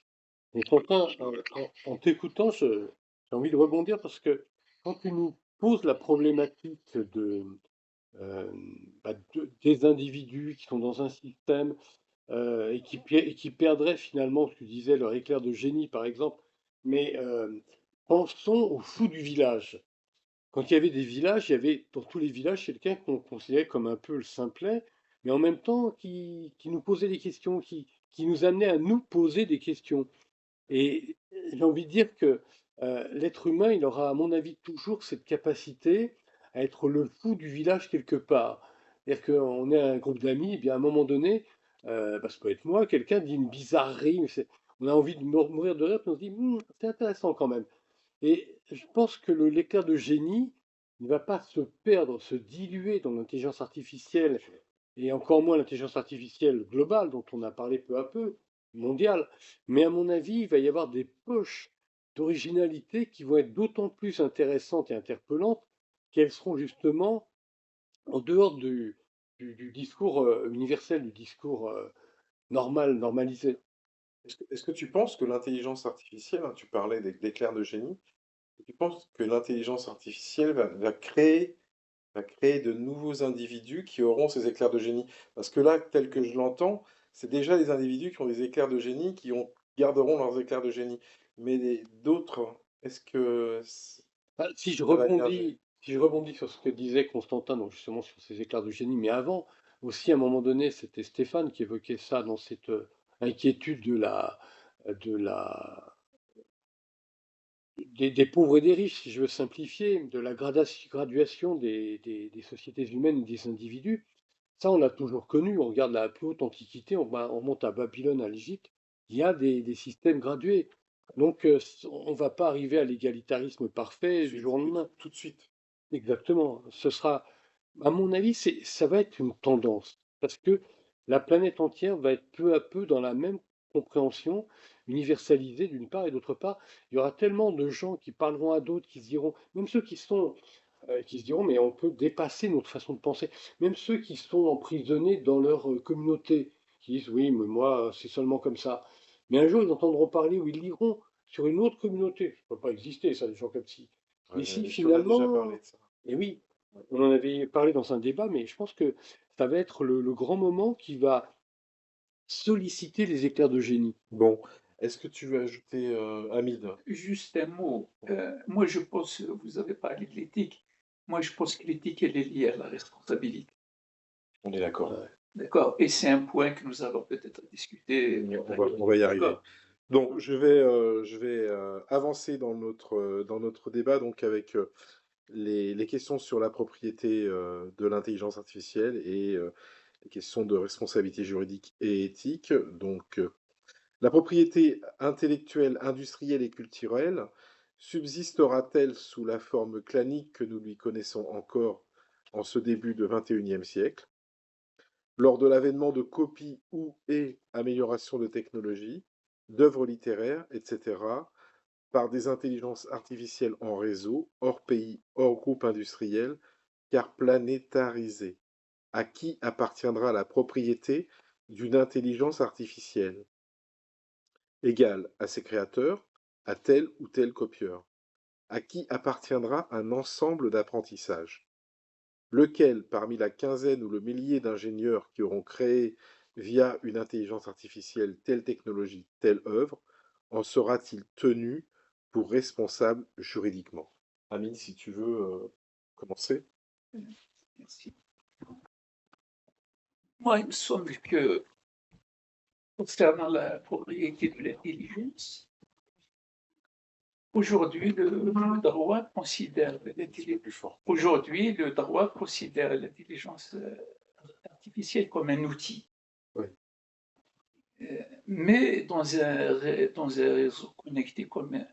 Constantin, Je m'arrête là. en t'écoutant, j'ai envie de rebondir parce que quand tu nous poses la problématique euh, des individus qui sont dans un système et qui perdraient finalement, ce que tu disais, leur éclair de génie, par exemple, mais pensons aux fous du village. quand il y avait des villages, il y avait dans tous les villages quelqu'un qu'on considérait comme un peu le simplet, mais en même temps qui nous posait des questions, qui nous amenait à nous poser des questions. Et j'ai envie de dire que l'être humain, il aura, à mon avis, toujours cette capacité à être le fou du village quelque part. C'est-à-dire qu'on est un groupe d'amis, et bien à un moment donné, ça peut être moi, quelqu'un dit une bizarrerie, on a envie de mourir de rire, puis on se dit, c'est intéressant quand même. Et je pense que l'éclair de génie ne va pas se perdre, se diluer dans l'intelligence artificielle, et encore moins l'intelligence artificielle globale dont on a parlé peu à peu, mondiale. Mais à mon avis, il va y avoir des poches d'originalité qui vont être d'autant plus intéressantes et interpellantes qu'elles seront justement en dehors du discours universel, du discours normal, normalisé. Est-ce que tu penses que l'intelligence artificielle, hein, tu parlais d'éclairs de génie, tu penses que l'intelligence artificielle va créer de nouveaux individus qui auront ces éclairs de génie? Parce que là, tel que je l'entends, c'est déjà des individus qui ont des éclairs de génie, garderont leurs éclairs de génie. Mais d'autres, est-ce que Ah, ça va émerger? si je rebondis sur ce que disait Constantin, donc justement sur ces éclairs de génie, mais avant, aussi à un moment donné, c'était Stéphane qui évoquait ça dans cette inquiétude de la, des pauvres et des riches, si je veux simplifier, de la graduation des sociétés humaines et des individus. Ça, on l'a toujours connu. On regarde la plus haute antiquité, on monte à Babylone, à l'Égypte, il y a des systèmes gradués. Donc, on ne va pas arriver à l'égalitarisme parfait du jour au lendemain. Tout de suite. Exactement. Ce sera, à mon avis, ça va être une tendance, parce que la planète entière va être peu à peu dans la même compréhension, universalisée d'une part, et d'autre part, il y aura tellement de gens qui parleront à d'autres, qui se diront, même ceux qui se diront, mais on peut dépasser notre façon de penser, même ceux qui sont emprisonnés dans leur communauté, qui disent, oui, mais moi, c'est seulement comme ça. Mais un jour, ils entendront parler ou ils liront sur une autre communauté. Ça ne peut pas exister, ça, des gens comme ci. Ouais, Et si tu en as déjà parlé finalement, de ça. et oui, on en avait parlé dans un débat, mais je pense que ça va être le grand moment qui va solliciter les éclairs de génie. Bon, est-ce que tu veux ajouter, Hamid? Juste un mot. Moi, je pense, vous avez parlé de l'éthique. Moi, je pense que l'éthique, elle est liée à la responsabilité. On est d'accord. Ouais. D'accord? Et c'est un point que nous allons peut-être discuter. On va y arriver. D'accord. Donc, je vais avancer dans notre débat donc avec les questions sur la propriété de l'intelligence artificielle et les questions de responsabilité juridique et éthique. Donc, la propriété intellectuelle, industrielle et culturelle subsistera-t-elle sous la forme clanique que nous lui connaissons encore en ce début de XXIe siècle, lors de l'avènement de copies et améliorations de technologies, d'œuvres littéraires, etc., par des intelligences artificielles en réseau, hors pays, hors groupe industriel, car planétarisées? À qui appartiendra la propriété d'une intelligence artificielle? Égale à ses créateurs, à tel ou tel copieur? À qui appartiendra un ensemble d'apprentissage? Lequel, parmi la quinzaine ou le millier d'ingénieurs qui auront créé via une intelligence artificielle telle technologie, telle œuvre, en sera-t-il tenu pour responsable juridiquement? Amine, si tu veux commencer. Merci. Moi, il me semble que, concernant la propriété de l'intelligence, aujourd'hui, le droit considère l'intelligence artificielle comme un outil. Oui. Mais dans un réseau connecté, comme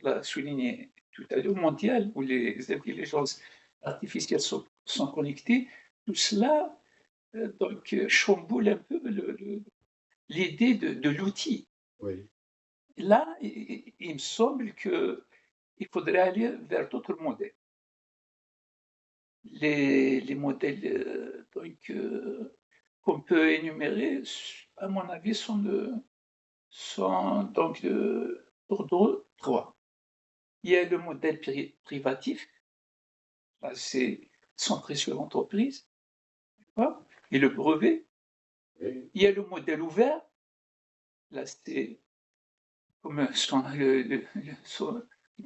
l'a souligné tout à l'heure, mondial, où les intelligences artificielles sont connectées, tout cela donc, chamboule un peu l'idée de l'outil. Oui. Là, il me semble qu'il faudrait aller vers d'autres modèles. Les modèles qu'on peut énumérer, à mon avis, sont donc d'ordre 3. Il y a le modèle privatif, là, c'est centré sur l'entreprise, et le brevet. Oui. Il y a le modèle ouvert, là, c'est comme son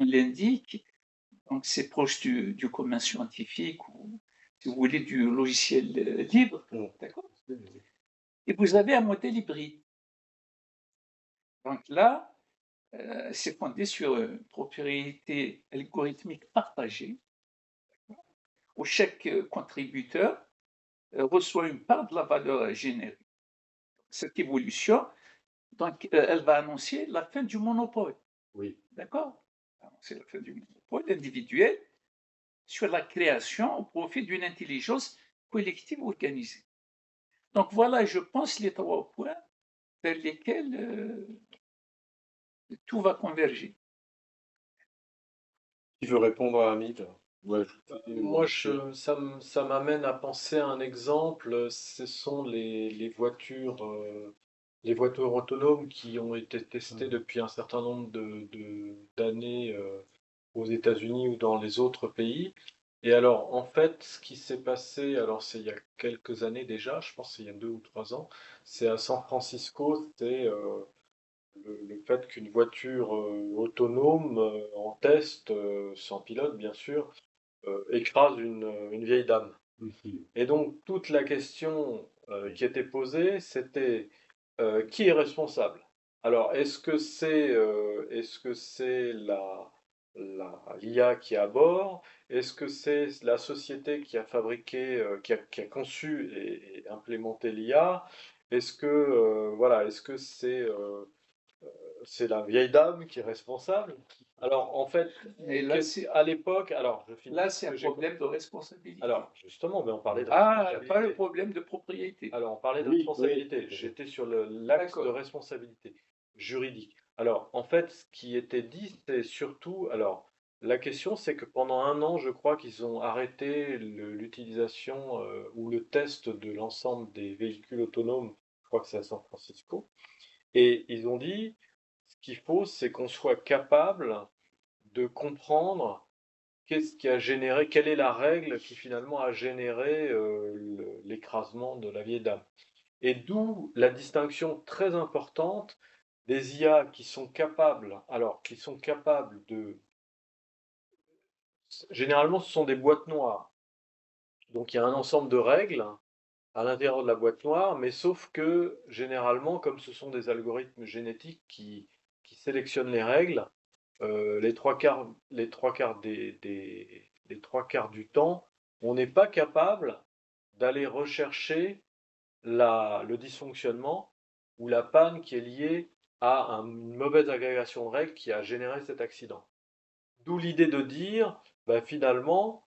l'indique, Donc, c'est proche du commun scientifique ou, si vous voulez, du logiciel libre. D'accord? Et vous avez un modèle hybride. Donc là, c'est fondé sur une propriété algorithmique partagée, où chaque contributeur reçoit une part de la valeur générée. Cette évolution, donc, elle va annoncer la fin du monopole. Oui. D'accord? C'est la fin du monopole individuel sur la création au profit d'une intelligence collective organisée. Donc voilà, je pense, les 3 points vers lesquels tout va converger. Qui veut répondre à Hamid? Ou ajouter Moi, ça m'amène à penser à un exemple, ce sont les voitures autonomes qui ont été testées depuis un certain nombre d'années aux États-Unis ou dans les autres pays. Et alors, en fait, ce qui s'est passé, alors c'est il y a quelques années déjà, je pense qu'il y a 2 ou 3 ans, c'est à San Francisco, c'est le fait qu'une voiture autonome en test, sans pilote bien sûr, écrase une vieille dame. Et donc toute la question qui était posée, c'était qui est responsable? Alors est-ce que c'est l'IA qui est à bord? Est-ce que c'est la société qui a fabriqué, qui a conçu et implémenté l'IA? Est-ce que voilà, est-ce que c'est la vieille dame qui est responsable? Alors, en fait, Et là, à l'époque, alors, je finis. là, c'est un problème de responsabilité. Alors, justement, mais on parlait de pas responsabilité. le problème de propriété. Alors, on parlait de Oui, responsabilité. oui. J'étais sur l'axe de D'accord. responsabilité juridique. Alors, en fait, ce qui était dit, c'est surtout, alors, la question, c'est que pendant 1 an, je crois qu'ils ont arrêté l'utilisation ou le test de l'ensemble des véhicules autonomes. Je crois que c'est à San Francisco. Et ils ont dit, ce qu'il faut, c'est qu'on soit capable de comprendre qu'est-ce qui a généré, quelle est la règle qui finalement a généré l'écrasement de la vieille dame. Et d'où la distinction très importante des IA qui sont capables, de... Généralement, ce sont des boîtes noires. Donc il y a un ensemble de règles à l'intérieur de la boîte noire, mais sauf que généralement, comme ce sont des algorithmes génétiques qui sélectionnent les règles, les 3/4 du temps, on n'est pas capable d'aller rechercher le dysfonctionnement ou la panne qui est liée à une mauvaise agrégation de règles qui a généré cet accident. D'où l'idée de dire, bah, finalement,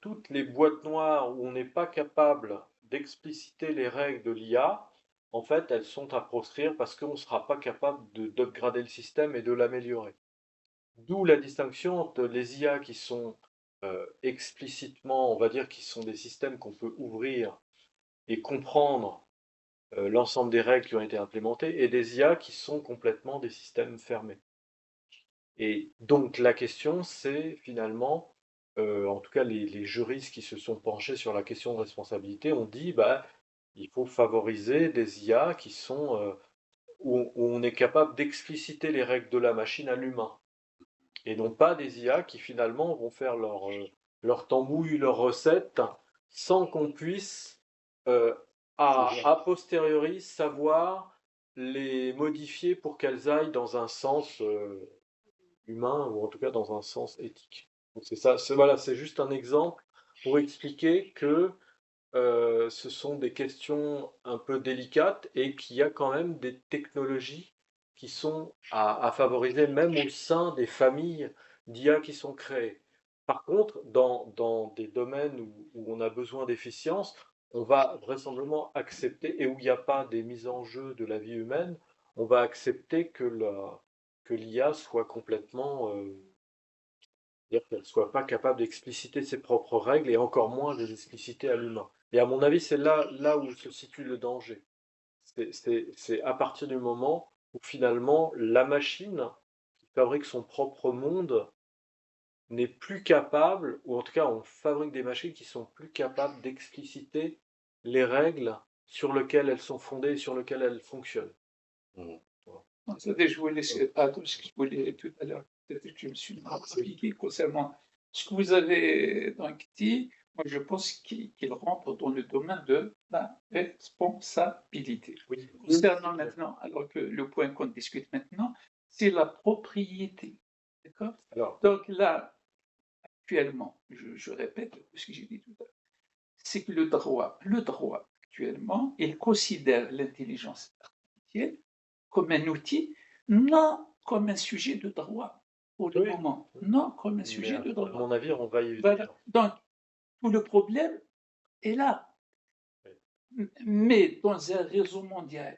toutes les boîtes noires où on n'est pas capable d'expliciter les règles de l'IA, en fait, elles sont à proscrire parce qu'on ne sera pas capable d'upgrader le système et de l'améliorer. D'où la distinction entre les IA qui sont explicitement, on va dire, qui sont des systèmes qu'on peut ouvrir et comprendre l'ensemble des règles qui ont été implémentées, et des IA qui sont complètement des systèmes fermés. Et donc la question, c'est finalement, en tout cas les juristes qui se sont penchés sur la question de responsabilité ont dit, bah, il faut favoriser des IA qui sont où on est capable d'expliciter les règles de la machine à l'humain. Et non pas des IA qui finalement vont faire leur tambouille, leurs recettes, sans qu'on puisse a posteriori savoir les modifier pour qu'elles aillent dans un sens humain, ou en tout cas dans un sens éthique. Donc c'est ça, voilà, c'est juste un exemple pour expliquer que ce sont des questions un peu délicates et qu'il y a quand même des technologies qui sont à favoriser même au sein des familles d'IA qui sont créées. Par contre, dans des domaines où on a besoin d'efficience, on va vraisemblablement accepter, et où il n'y a pas des mises en jeu de la vie humaine, on va accepter que l'IA soit complètement, c'est-à-dire qu'elle ne soit pas capable d'expliciter ses propres règles et encore moins de les expliciter à l'humain. Et à mon avis, c'est là où se situe le danger. C'est à partir du moment où finalement la machine qui fabrique son propre monde n'est plus capable, ou en tout cas on fabrique des machines qui sont plus capables d'expliciter les règles sur lesquelles elles sont fondées et sur lesquelles elles fonctionnent. Attendez, je voulais, pardon, ce que je voulais tout à l'heure, peut-être que je me suis mal expliqué concernant Ce que vous avez donc dit, moi je pense qu'il rentre dans le domaine de la responsabilité. Oui, Concernant maintenant, alors que le point qu'on discute maintenant, c'est la propriété. D'accord? alors, Donc là, actuellement, je répète ce que j'ai dit tout à l'heure, c'est que le droit actuellement, il considère l'intelligence artificielle comme un outil, non comme un sujet de droit pour le oui, moment, non comme un mais sujet de à droit. mon avis, on va y Voilà. venir. Donc, tout le problème est là. Oui. Mais dans un réseau mondial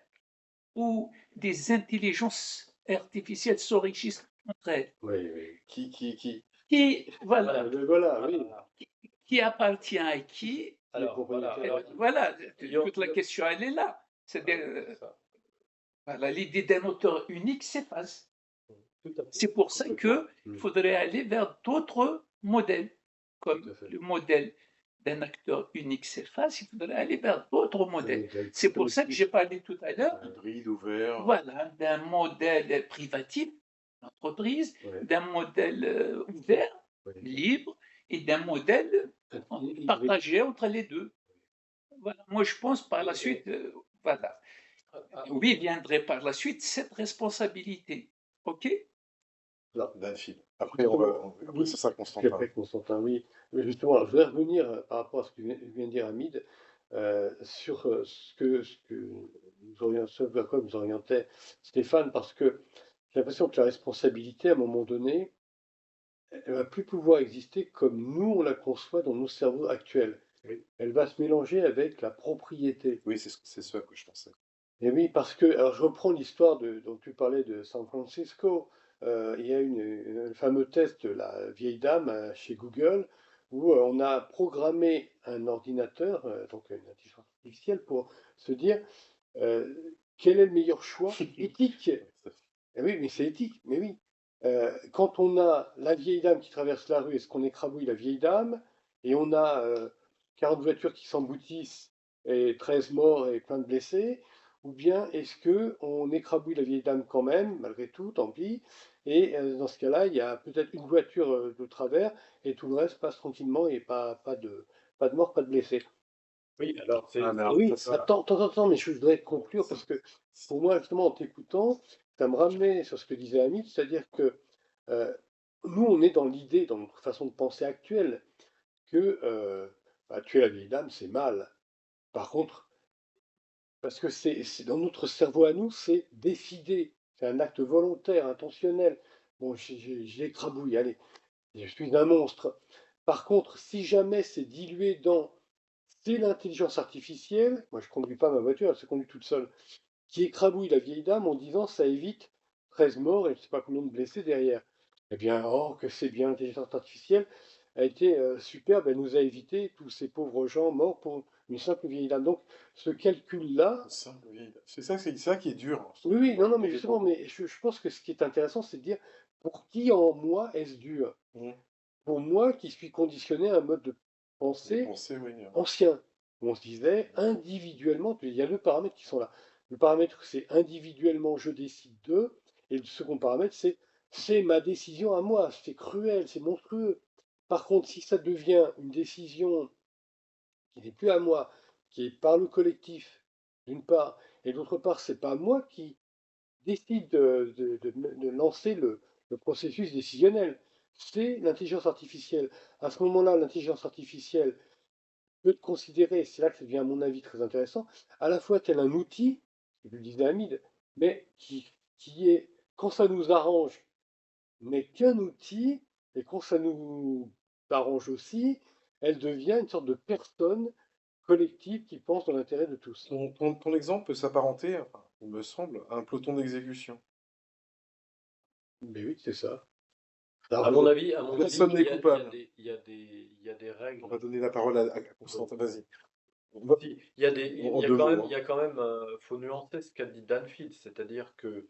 où des intelligences artificielles s'enrichissent entre elles, Oui, oui. qui, voilà, Voilà, oui. qui appartient à qui, Les Alors, voilà. propriétaires. Alors, voilà, il y a- toute la il y a- question, elle est là. C'est-à-dire, c'est ça. voilà, l'idée d'un auteur unique s'efface. Tout à fait. C'est pour ça Complètement. qu'il faudrait aller vers d'autres modèles, Tout comme à fait. le modèle d'un acteur unique s'efface, il faudrait aller vers d'autres modèles. C'est pour ça que j'ai parlé tout à l'heure, Hybride, ouvert. voilà, d'un modèle privatif, d'entreprise, Ouais. d'un modèle ouvert, Ouais. libre, et d'un modèle partagé entre les deux. Voilà. Moi, je pense par la suite, voilà. Oui, viendrait par la suite cette responsabilité. OK? Danfield. Après, après ça sera Puis Constantin. après Constantin, oui. Mais justement, alors, je voudrais revenir par rapport à ce que vient de dire Hamid, sur ce que ce vers quoi nous orientait Stéphane, parce que j'ai l'impression que la responsabilité, à un moment donné, elle va plus pouvoir exister comme nous on la conçoit dans nos cerveaux actuels. Oui. Elle va se mélanger avec la propriété. Oui, c'est ce à quoi je pensais. Et oui, parce que, alors je reprends l'histoire dont tu parlais de San Francisco. Il y a un fameux test de la vieille dame chez Google où on a programmé un ordinateur, donc une intelligence artificielle, pour se dire euh, quel est le meilleur choix éthique. Eh oui, mais c'est éthique, mais oui. Quand on a la vieille dame qui traverse la rue, est-ce qu'on écrabouille la vieille dame? Et on a 40 voitures qui s'emboutissent et 13 morts et plein de blessés? Ou bien est-ce que on écrabouille la vieille dame quand même, malgré tout, tant pis, et dans ce cas-là, il y a peut-être une voiture de travers et tout le reste passe tranquillement et pas de morts, pas de blessés. Oui, alors c'est Ah, mais Et alors, oui, ça, attends, mais je voudrais conclure parce que pour moi, justement, en t'écoutant, ça me ramenait sur ce que disait Hamid, c'est-à-dire que euh, nous, on est dans l'idée, dans notre façon de penser actuelle, que tuer la vieille dame, c'est mal. Par contre, parce que c'est dans notre cerveau à nous, c'est décidé, c'est un acte volontaire, intentionnel. Bon, j'ai écrabouillé, allez, je suis un monstre. Par contre, si jamais c'est dilué dans c'est l'intelligence artificielle, moi je conduis pas ma voiture, elle se conduit toute seule, qui écrabouille la vieille dame en disant ça évite 13 morts et je ne sais pas combien de blessés derrière. Eh bien, oh, que c'est bien, l'intelligence artificielle a été superbe, elle nous a évité tous ces pauvres gens morts pour une simple vieille dame. Donc, ce calcul-là, c'est ça qui est dur. oui, oui, non, non, mais justement, mais je pense que ce qui est intéressant, c'est de dire pour qui en moi est-ce dur? Mmh. Pour moi qui suis conditionné à un mode de pensée ancien, où on se disait individuellement, il y a deux paramètres qui sont là. Le paramètre, c'est individuellement, je décide de, et le second paramètre, c'est ma décision à moi. C'est cruel, c'est monstrueux. Par contre, si ça devient une décision qui n'est plus à moi, qui est par le collectif, d'une part, et d'autre part, c'est pas moi qui décide de lancer le processus décisionnel. C'est l'intelligence artificielle. À ce moment-là, l'intelligence artificielle peut être considérée, c'est là que ça devient à mon avis très intéressant, à la fois tel un outil, je le disais Hamid, mais qui est, quand ça nous arrange, n'est qu'un outil, et quand ça nous arrange aussi, elle devient une sorte de personne collective qui pense dans l'intérêt de tous. Ton exemple peut s'apparenter, enfin, il me semble, à un peloton d'exécution. Mais oui, c'est ça. à mon avis, Personne n'est coupable. il y a des règles. On va donner la parole à Constantin, vas-y. Si, il y a il y a quand même, faut nuancer ce qu'a dit Danfield, c'est-à-dire que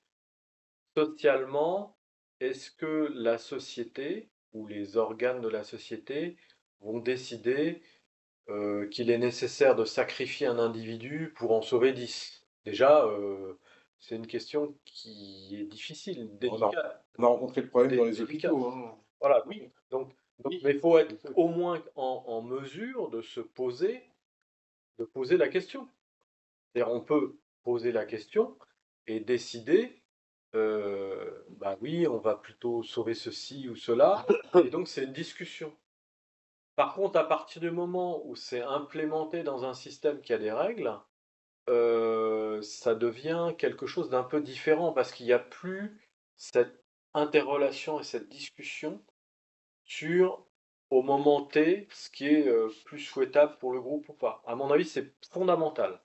socialement, est-ce que la société ou les organes de la société vont décider qu'il est nécessaire de sacrifier un individu pour en sauver 10? Déjà, c'est une question qui est difficile, délicate. On a rencontré le problème dans les Délicat. hôpitaux. Hein. Voilà, oui. Donc, Donc, Oui, mais il faut être au moins en mesure de poser la question. C'est-à-dire, on peut poser la question et décider, bah oui, on va plutôt sauver ceci ou cela, et donc c'est une discussion. Par contre, à partir du moment où c'est implémenté dans un système qui a des règles, ça devient quelque chose d'un peu différent parce qu'il n'y a plus cette interrelation et cette discussion sur, au moment T, ce qui est plus souhaitable pour le groupe ou pas. À mon avis, c'est fondamental.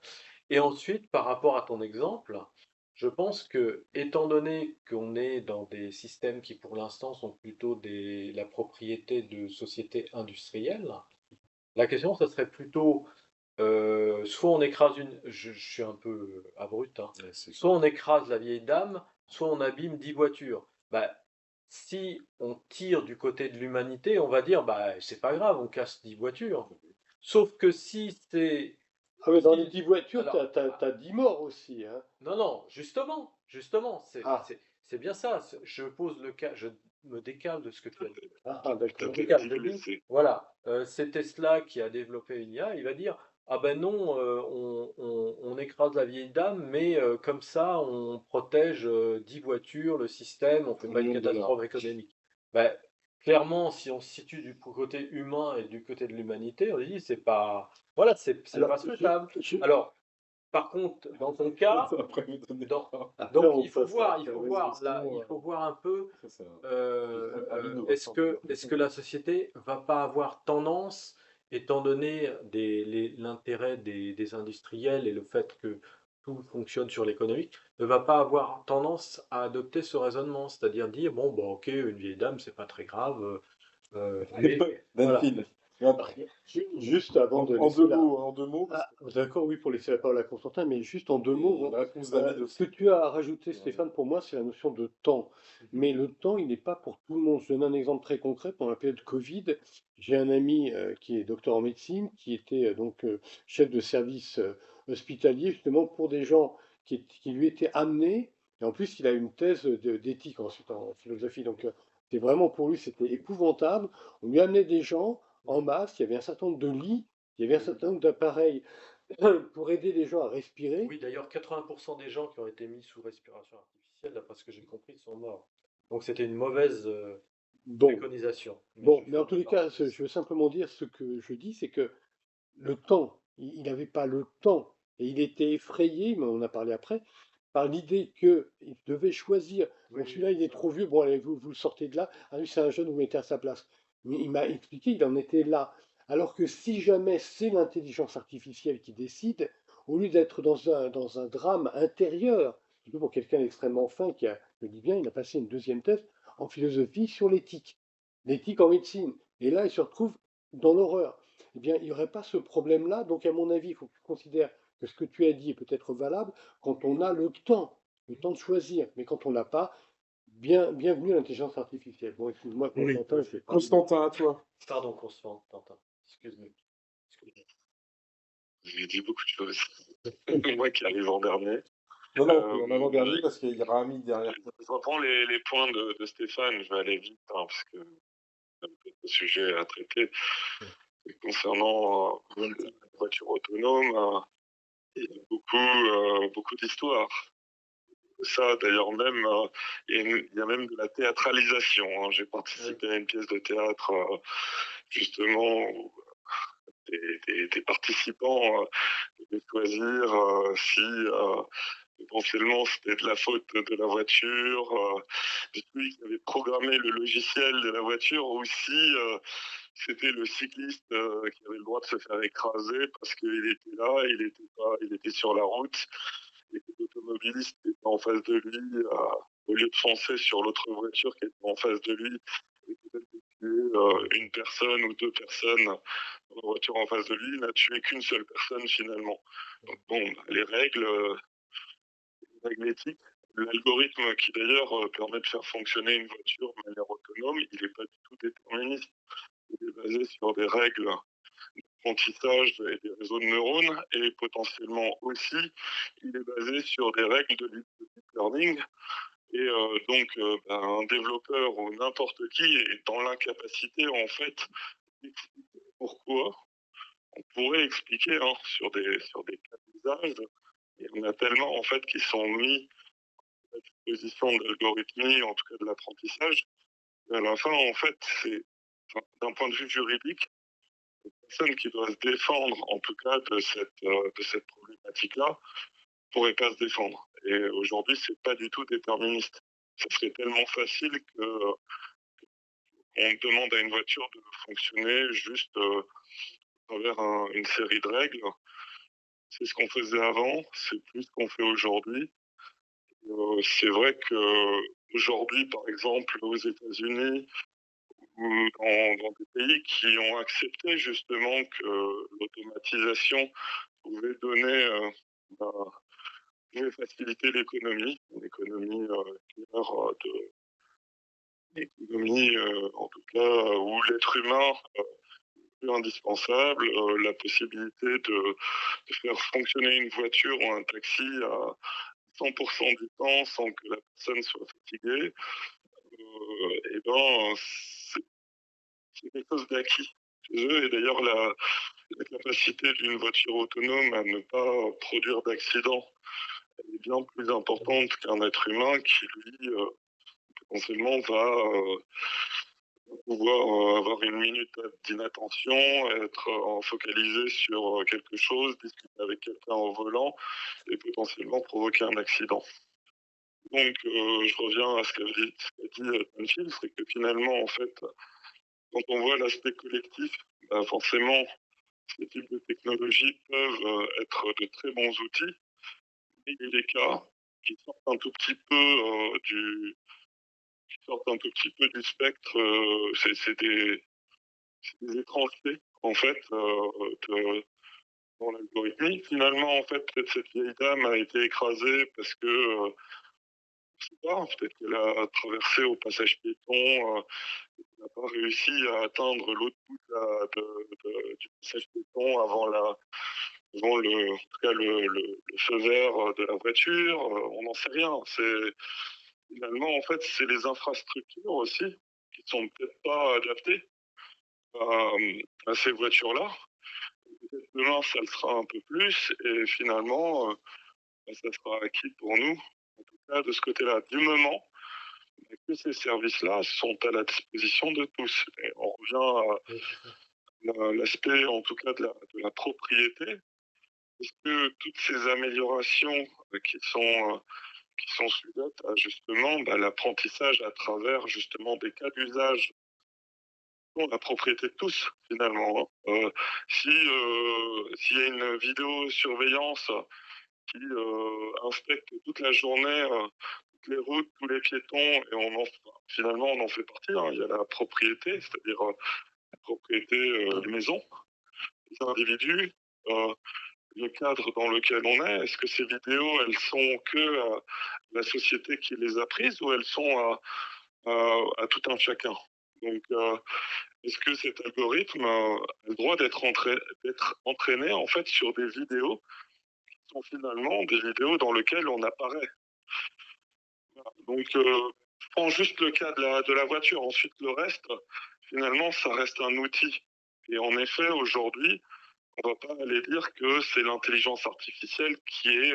Et ensuite, par rapport à ton exemple, je pense que, étant donné qu'on est dans des systèmes qui, pour l'instant, sont plutôt la propriété de sociétés industrielles, la question, ça serait plutôt, soit on écrase je suis un peu abrupt, hein, Ouais, c'est soit on écrase la vieille dame, soit on abîme 10 voitures. Bah, si on tire du côté de l'humanité, on va dire, bah, c'est pas grave, on casse 10 voitures. Sauf que si c'est... Ah, mais dans les si- 10 voitures, alors, t'as 10 morts aussi, hein. non, non, justement, Ah, c'est bien ça. Je pose le cas, je me décale de ce que tu as dit. ah, T'as Je me d'accord. peut-être décale, dû je dis, blesser. voilà, c'est Tesla qui a développé une IA, il va dire, ah ben non, on écrase la vieille dame, mais comme ça, on protège 10 voitures, le système, on fait un pas une million de dollars. catastrophe économique. Ben, clairement, si on se situe du côté humain et du côté de l'humanité, on dit, c'est pas, voilà, c'est Alors, pas souhaitable. je- Alors, par contre, dans ton cas, Après, me donner après, donc on passe à la question, il faut voir un peu ça, c'est un est-ce innovation. que la société va pas avoir tendance, étant donné l'intérêt des industriels et le fait que tout fonctionne sur l'économique, ne va pas avoir tendance à adopter ce raisonnement, c'est-à-dire dire bon bon ok une vieille dame c'est pas très grave, mais voilà. Danfield. En, juste avant de en laisser deux mots, parce Ah, d'accord, oui, pour laisser la parole à Constantin, mais juste en deux mots, la réponse d'Ahmed ce que aussi. tu as rajouté, Voilà. Stéphane, pour moi, c'est la notion de temps. Mais le temps, il n'est pas pour tout le monde. Je donne un exemple très concret. Pendant la période Covid, j'ai un ami qui est docteur en médecine, qui était chef de service hospitalier, justement, pour des gens qui lui étaient amenés. Et en plus, il a une thèse d'éthique ensuite en philosophie. Donc, c'est vraiment pour lui, c'était épouvantable. On lui amenait des gens en masse, il y avait un certain nombre de lits, il y avait un certain nombre d'appareils pour aider les gens à respirer. Oui, d'ailleurs, 80% des gens qui ont été mis sous respiration artificielle, d'après ce que j'ai compris, sont morts. Donc c'était une mauvaise Bon, préconisation. Mais bon, je mais en ferme tous la les cas, parenthèse. je veux simplement dire ce que je dis, c'est que le temps, il n'avait pas le temps, et il était effrayé, mais on en a parlé après, par l'idée qu'il devait choisir. Bon, Oui, celui-là, il c'est est ça. trop vieux, bon, allez, vous le sortez de là. Ah, lui, c'est un jeune, vous mettez à sa place. Mais il m'a expliqué, il en était là. Alors que si jamais c'est l'intelligence artificielle qui décide, au lieu d'être dans un drame intérieur, surtout pour quelqu'un d'extrêmement fin qui a, je le dis bien, il a passé une deuxième thèse en philosophie sur l'éthique en médecine. Et là, il se retrouve dans l'horreur. Eh bien, il n'y aurait pas ce problème-là. Donc, à mon avis, il faut que tu considères que ce que tu as dit est peut-être valable quand on a le temps de choisir. Mais quand on n'a pas, bienvenue à l'intelligence artificielle. Bon, excuse-moi, Oui. Constantin, je pas. Constantin, à toi. Pardon, Constantin. Excuse-moi. Excuse-moi. J'ai dit beaucoup de choses. Moi qui arrive en dernier. Non, non, en avant-dernier, parce qu'il y a Rami derrière. Je reprends les points de Stéphane, je vais aller vite, hein, parce que c'est un peu le sujet à traiter. Et concernant la voiture autonome, il y a beaucoup d'histoires. Ça, d'ailleurs, même, il y a même de la théâtralisation, hein. J'ai participé à une pièce de théâtre, justement, où des participants devaient choisir si potentiellement c'était de la faute de la voiture, de celui qui avait programmé le logiciel de la voiture, ou si c'était le cycliste qui avait le droit de se faire écraser parce qu'il était là, il était sur la route, et que l'automobiliste était en face de lui, au lieu de foncer sur l'autre voiture qui était en face de lui, et peut-être de tuer une personne ou deux personnes dans la voiture en face de lui, il n'a tué qu'une seule personne finalement. Donc bon, les règles éthiques, l'algorithme qui d'ailleurs permet de faire fonctionner une voiture de manière autonome, il n'est pas du tout déterministe. Il est basé sur des règles d'apprentissage et des réseaux de neurones, et potentiellement aussi, il est basé sur des règles de deep learning, Et donc, un développeur ou n'importe qui est dans l'incapacité, en fait, d'expliquer pourquoi. On pourrait expliquer sur des cas d'usage, et on a tellement, en fait, qui sont mis à disposition de l'algorithmie, en tout cas de l'apprentissage, et à la fin, en fait, d'un point de vue juridique, la personne qui doit se défendre, en tout cas, de cette problématique-là, pourrait pas se défendre. Et aujourd'hui, c'est pas du tout déterministe. Ça serait tellement facile que on demande à une voiture de fonctionner juste à travers une série de règles. C'est ce qu'on faisait avant, c'est plus ce qu'on fait aujourd'hui. C'est vrai que aujourd'hui, par exemple, aux États-Unis ou dans des pays qui ont accepté justement que l'automatisation pouvait donner, bah, pouvait faciliter l'économie, une économie claire l'économie, en tout cas, où l'être humain est indispensable, la possibilité de faire fonctionner une voiture ou un taxi à 100% du temps sans que la personne soit fatiguée, et ben, c'est quelque chose d'acquis chez eux. Et d'ailleurs, la capacité d'une voiture autonome à ne pas produire d'accidents est bien plus importante qu'un être humain qui, lui, potentiellement va pouvoir avoir une minute d'inattention, être focalisé sur quelque chose, discuter avec quelqu'un au volant et potentiellement provoquer un accident. Donc, je reviens à ce qu'a dit Penfield, c'est que finalement, en fait, quand on voit l'aspect collectif, forcément, ces types de technologies peuvent être de très bons outils, mais il y a des cas qui sortent un tout petit peu du spectre. C'est des étrangetés, en fait, dans l'algorithmie. Finalement, en fait, peut-être cette vieille dame a été écrasée parce que, je sais pas, peut-être qu'elle a traversé au passage piéton, n'a pas réussi à atteindre l'autre bout du passage piéton avant en tout cas le feu vert de la voiture. On n'en sait rien. Finalement, en fait, c'est les infrastructures aussi qui sont peut-être pas adaptées à ces voitures-là. Peut-être demain, ça le sera un peu plus, et finalement, ça sera acquis pour nous, en tout cas de ce côté-là. Du moment que ces services-là sont à la disposition de tous. Et on revient à l'aspect, en tout cas, de la propriété. Est-ce que toutes ces améliorations qui sont sujettes à justement l'apprentissage à travers justement des cas d'usage sont la propriété de tous finalement, hein. S'il y a une vidéosurveillance qui inspecte toute la journée toutes les routes, tous les piétons, et finalement on en fait partie, hein. Il y a la propriété, c'est-à-dire la propriété de maison, des individus, le cadre dans lequel on est. Est-ce que ces vidéos, elles sont que à la société qui les a prises, ou elles sont à tout un chacun? Donc, est-ce que cet algorithme a le droit d'être entraîné en fait sur des vidéos qui sont finalement des vidéos dans lesquelles on apparaît? Donc, je prends juste le cas de la voiture. Ensuite, le reste, finalement, ça reste un outil. Et en effet, aujourd'hui, on ne va pas aller dire que c'est l'intelligence artificielle qui est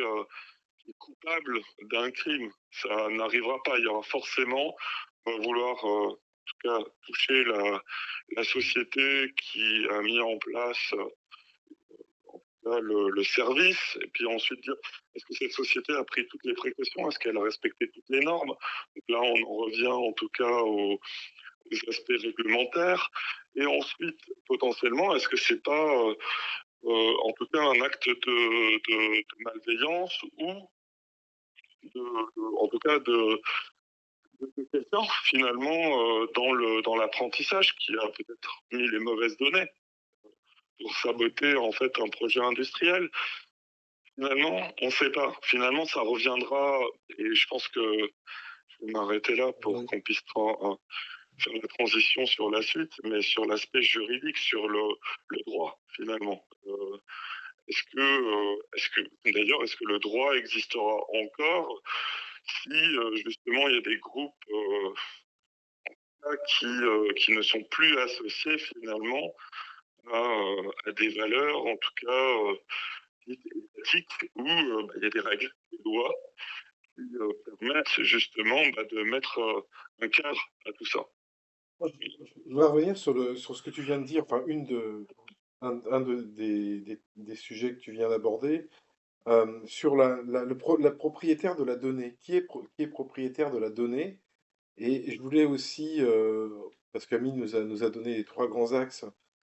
coupable d'un crime. Ça n'arrivera pas. Il y aura forcément vouloir, en tout cas, toucher la société qui a mis en place le service, et puis ensuite dire, est-ce que cette société a pris toutes les précautions? Est-ce qu'elle a respecté toutes les normes? Donc là, on en revient en tout cas aux aspects réglementaires. Et ensuite, potentiellement, est-ce que c'est pas en tout cas un acte de malveillance, ou en tout cas de quelqu'un finalement dans l'apprentissage qui a peut-être mis les mauvaises données pour saboter en fait un projet industriel. Finalement, on ne sait pas. Finalement, ça reviendra, et je pense que je vais m'arrêter là pour qu'on puisse faire la transition sur la suite, mais sur l'aspect juridique, sur le droit finalement. Est-ce que d'ailleurs, est-ce que le droit existera encore si justement il y a des groupes qui ne sont plus associés finalement à des valeurs, en tout cas éthiques, où il y a des règles, des lois qui permettent justement de mettre un cadre à tout ça. Je voudrais revenir sur ce que tu viens de dire, enfin, des sujets que tu viens d'aborder, sur la propriétaire de la donnée. Qui est propriétaire de la donnée? Et je voulais aussi, parce qu'Amine nous a donné les trois grands axes,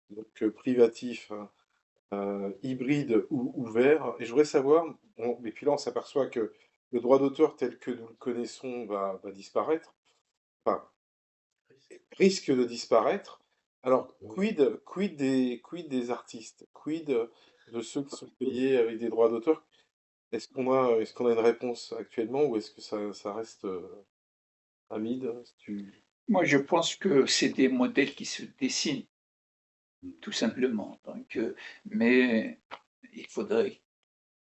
donc privatif, hybride ou ouvert, et je voudrais savoir, et puis là on s'aperçoit que le droit d'auteur tel que nous le connaissons va disparaître, enfin, risque de disparaître. Alors, Oui. quid des artistes? Quid de ceux qui sont payés avec des droits d'auteur? Est-ce qu'on a une réponse actuellement ou est-ce que ça reste Hamid, si tu... Moi, je pense que c'est des modèles qui se dessinent, tout simplement. Donc, mais il faudrait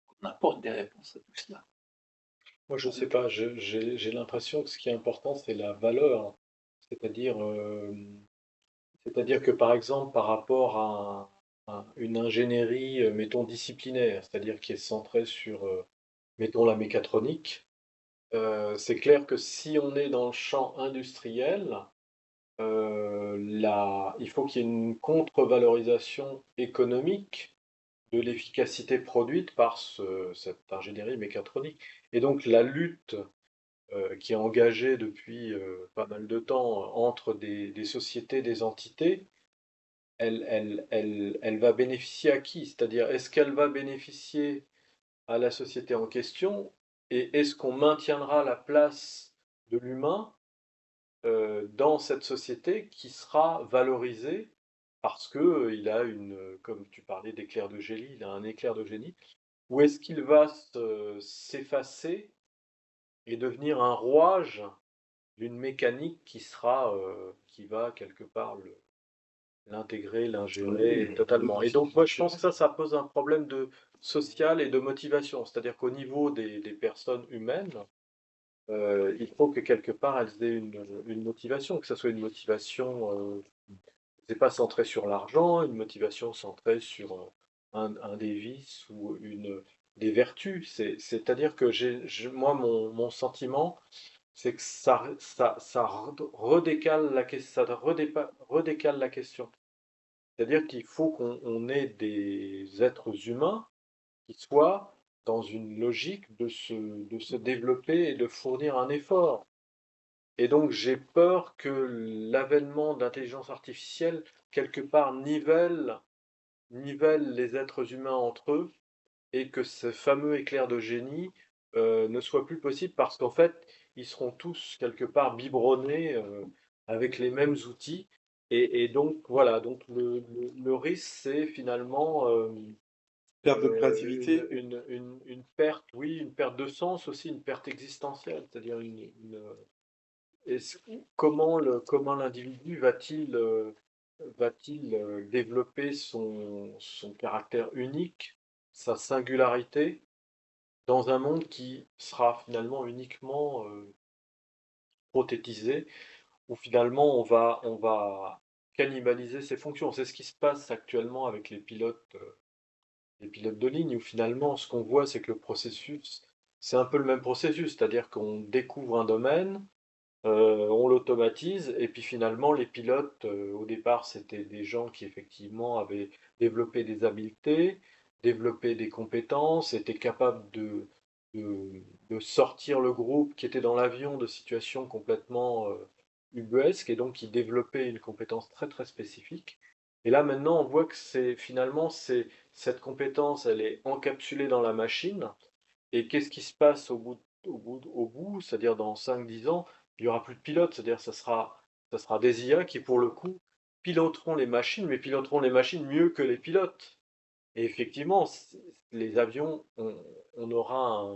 qu'on apporte des réponses à tout cela. Moi, je sais pas, j'ai l'impression que ce qui est important, c'est la valeur. C'est-à-dire c'est-à-dire que, par exemple, par rapport à une ingénierie, mettons, disciplinaire, c'est-à-dire qui est centrée sur, mettons, la mécatronique, c'est clair que si on est dans le champ industriel, il faut qu'il y ait une contre-valorisation économique de l'efficacité produite par cette ingénierie mécatronique. Et donc la lutte qui est engagée depuis pas mal de temps entre des sociétés, des entités, elle va bénéficier à qui? C'est-à-dire, est-ce qu'elle va bénéficier à la société en question et est-ce qu'on maintiendra la place de l'humain dans cette société qui sera valorisée parce que il a comme tu parlais d'éclair de génie, il a un éclair de génie, ou est-ce qu'il va s'effacer et devenir un rouage d'une mécanique qui va quelque part l'intégrer, l'ingérer totalement. Et donc moi je pense que ça pose un problème de social et de motivation, c'est-à-dire qu'au niveau des personnes humaines, il faut que quelque part elles aient une motivation, que ça soit une motivation, c'est pas centré sur l'argent, une motivation centrée sur un des vices ou des vertus. C'est-à-dire que moi, mon sentiment, c'est que ça redécale redécale la question. C'est-à-dire qu'il faut qu'on ait des êtres humains qui soient dans une logique de se développer et de fournir un effort. Et donc j'ai peur que l'avènement d'intelligence artificielle, quelque part, nivelle les êtres humains entre eux et que ce fameux éclair de génie ne soit plus possible parce qu'en fait, ils seront tous quelque part biberonnés avec les mêmes outils. Et donc voilà, donc le risque, c'est finalement Perte de créativité? une perte, oui, une perte de sens aussi, une perte existentielle, c'est-à-dire est-ce- comment l'individu va-t-il développer son caractère unique, sa singularité, dans un monde qui sera finalement uniquement prothétisé, où finalement on va cannibaliser ses fonctions. C'est ce qui se passe actuellement avec les pilotes de ligne, où finalement ce qu'on voit, c'est que le processus, c'est un peu le même processus, c'est-à-dire qu'on découvre un domaine, on l'automatise et puis finalement les pilotes, au départ, c'était des gens qui effectivement avaient développé des habiletés, développé des compétences, étaient capables de sortir le groupe qui était dans l'avion de situations complètement ubuesques et donc qui développaient une compétence très très spécifique. Et là maintenant, on voit que cette compétence, elle est encapsulée dans la machine. Et qu'est-ce qui se passe au bout, c'est-à-dire dans 5 10 ans, il n'y aura plus de pilotes, c'est-à-dire ça sera des IA qui, pour le coup, piloteront les machines, mais piloteront les machines mieux que les pilotes. Et effectivement, les avions, on aura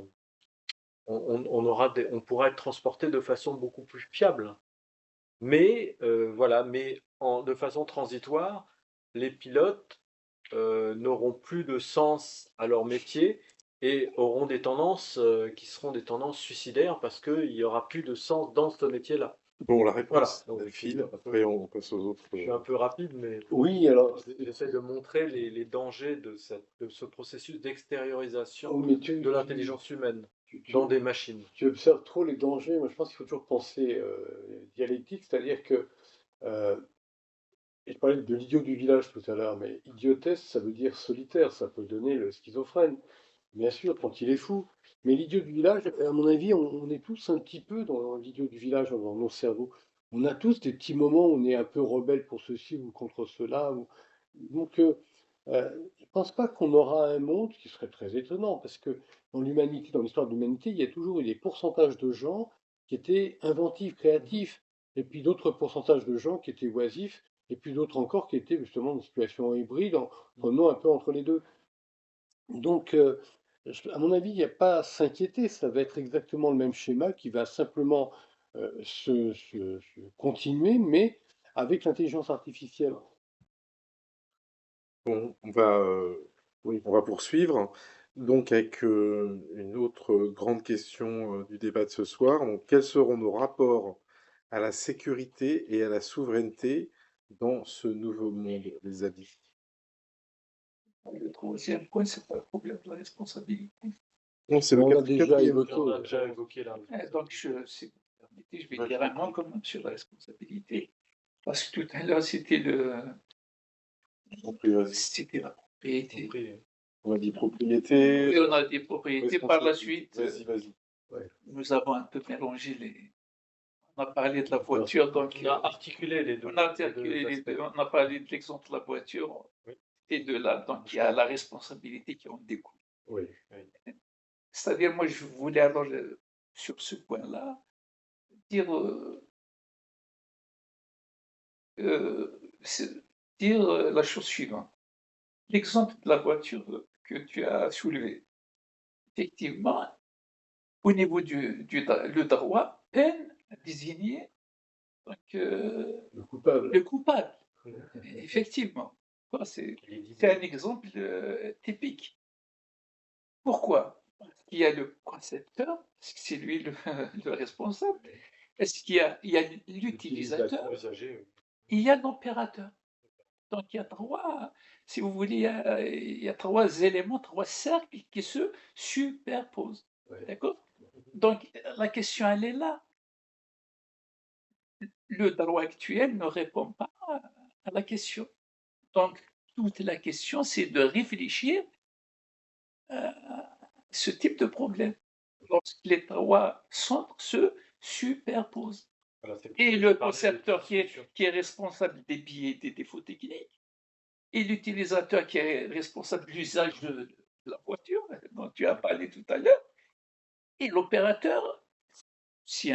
on pourra être transporté de façon beaucoup plus fiable. Mais voilà, mais de façon transitoire, les pilotes n'auront plus de sens à leur métier et auront des tendances qui seront des tendances suicidaires parce qu'il n'y aura plus de sens dans ce métier-là. Bon, la Voilà, réponse donc d'Anfil, après on passe aux autres. je suis un peu rapide, mais Oui, alors, j'essaie de montrer les dangers de ce processus d'extériorisation oh, mais de l'intelligence humaine tu- tu- dans des machines. tu observes trop les dangers. Moi, je pense qu'il faut toujours penser dialectique, c'est-à-dire que, euh, et je parlais de l'idiot du village tout à l'heure, mais idiotesse, ça veut dire solitaire, ça peut donner le schizophrène. Bien sûr, quand il est fou. Mais l'idiot du village, à mon avis, on est tous un petit peu dans l'idiot du village, dans nos cerveaux. On a tous des petits moments où on est un peu rebelle pour ceci ou contre cela. Donc, je ne pense pas qu'on aura un monde qui serait très étonnant, parce que dans l'humanité, dans l'histoire de l'humanité, il y a toujours eu des pourcentages de gens qui étaient inventifs, créatifs, et puis d'autres pourcentages de gens qui étaient oisifs, et puis d'autres encore qui étaient justement dans une situation hybride, en prenant un peu entre les deux. Donc, à mon avis, il n'y a pas à s'inquiéter, ça va être exactement le même schéma qui va simplement se continuer, mais avec l'intelligence artificielle. Bon, Oui. on va poursuivre. Donc, avec une autre grande question du débat de ce soir. Donc, quels seront nos rapports à la sécurité et à la souveraineté dans ce nouveau monde, les amis? Le troisième point, c'est pas le problème de la responsabilité. Non, c'est On le l'a déjà quatrième. évoqué. On a déjà évoqué là. Donc, si vous permettez, je vais Ouais, dire un mot quand même sur la responsabilité. Parce que tout à l'heure, c'était Compris, vas-y. c'était la propriété. Compris. On a dit propriété. Et on a des propriétés. Par la suite, Vas-y, vas-y. nous avons un peu mélangé les. On a parlé de la voiture, donc On a articulé les deux. on a articulé les deux. On a parlé de l'exemple de la voiture Oui. et de là, donc il y a la responsabilité qui en découle. Oui. C'est-à-dire, moi, je voulais alors, sur ce point-là, dire, la chose suivante. L'exemple de la voiture que tu as soulevé, effectivement, au niveau le droit peine à désigner donc, Le coupable. le coupable. Effectivement. C'est un exemple typique. Pourquoi? Parce qu'il y a le concepteur, parce que c'est lui le responsable. Est-ce il y a l'utilisateur, Usager, il y a l'opérateur. Donc il y a si vous voulez, il y a trois éléments, trois cercles qui se superposent. Ouais. D'accord? Donc la question, elle est là. Le droit actuel ne répond pas à la question. Donc toute la question, c'est de réfléchir à ce type de problème. Lorsque les trois centres se superposent. voilà, c'est Et pour le parler de concepteur discussion. qui est responsable des biais et des défauts techniques, et l'utilisateur qui est responsable de l'usage de la voiture, dont tu as parlé tout à l'heure, et l'opérateur, si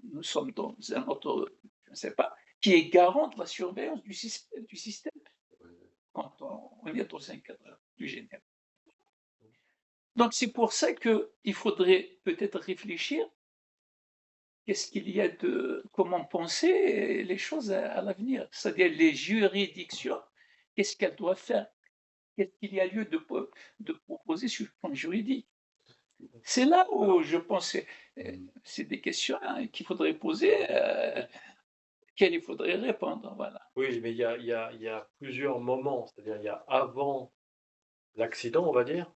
nous sommes dans un autre, je ne sais pas, qui est garant de la surveillance du système quand on est dans un cadre plus général. Donc c'est pour ça qu'il faudrait peut-être réfléchir qu'est-ce qu'il y a comment penser les choses à l'avenir, c'est-à-dire les juridictions, qu'est-ce qu'elles doivent faire, qu'est-ce qu'il y a lieu de proposer sur le plan juridique. C'est là où je pense que c'est des questions qu'il faudrait poser, auxquelles il faudrait répondre. Voilà. Oui, mais il y a plusieurs moments, c'est-à-dire il y a avant l'accident, on va dire.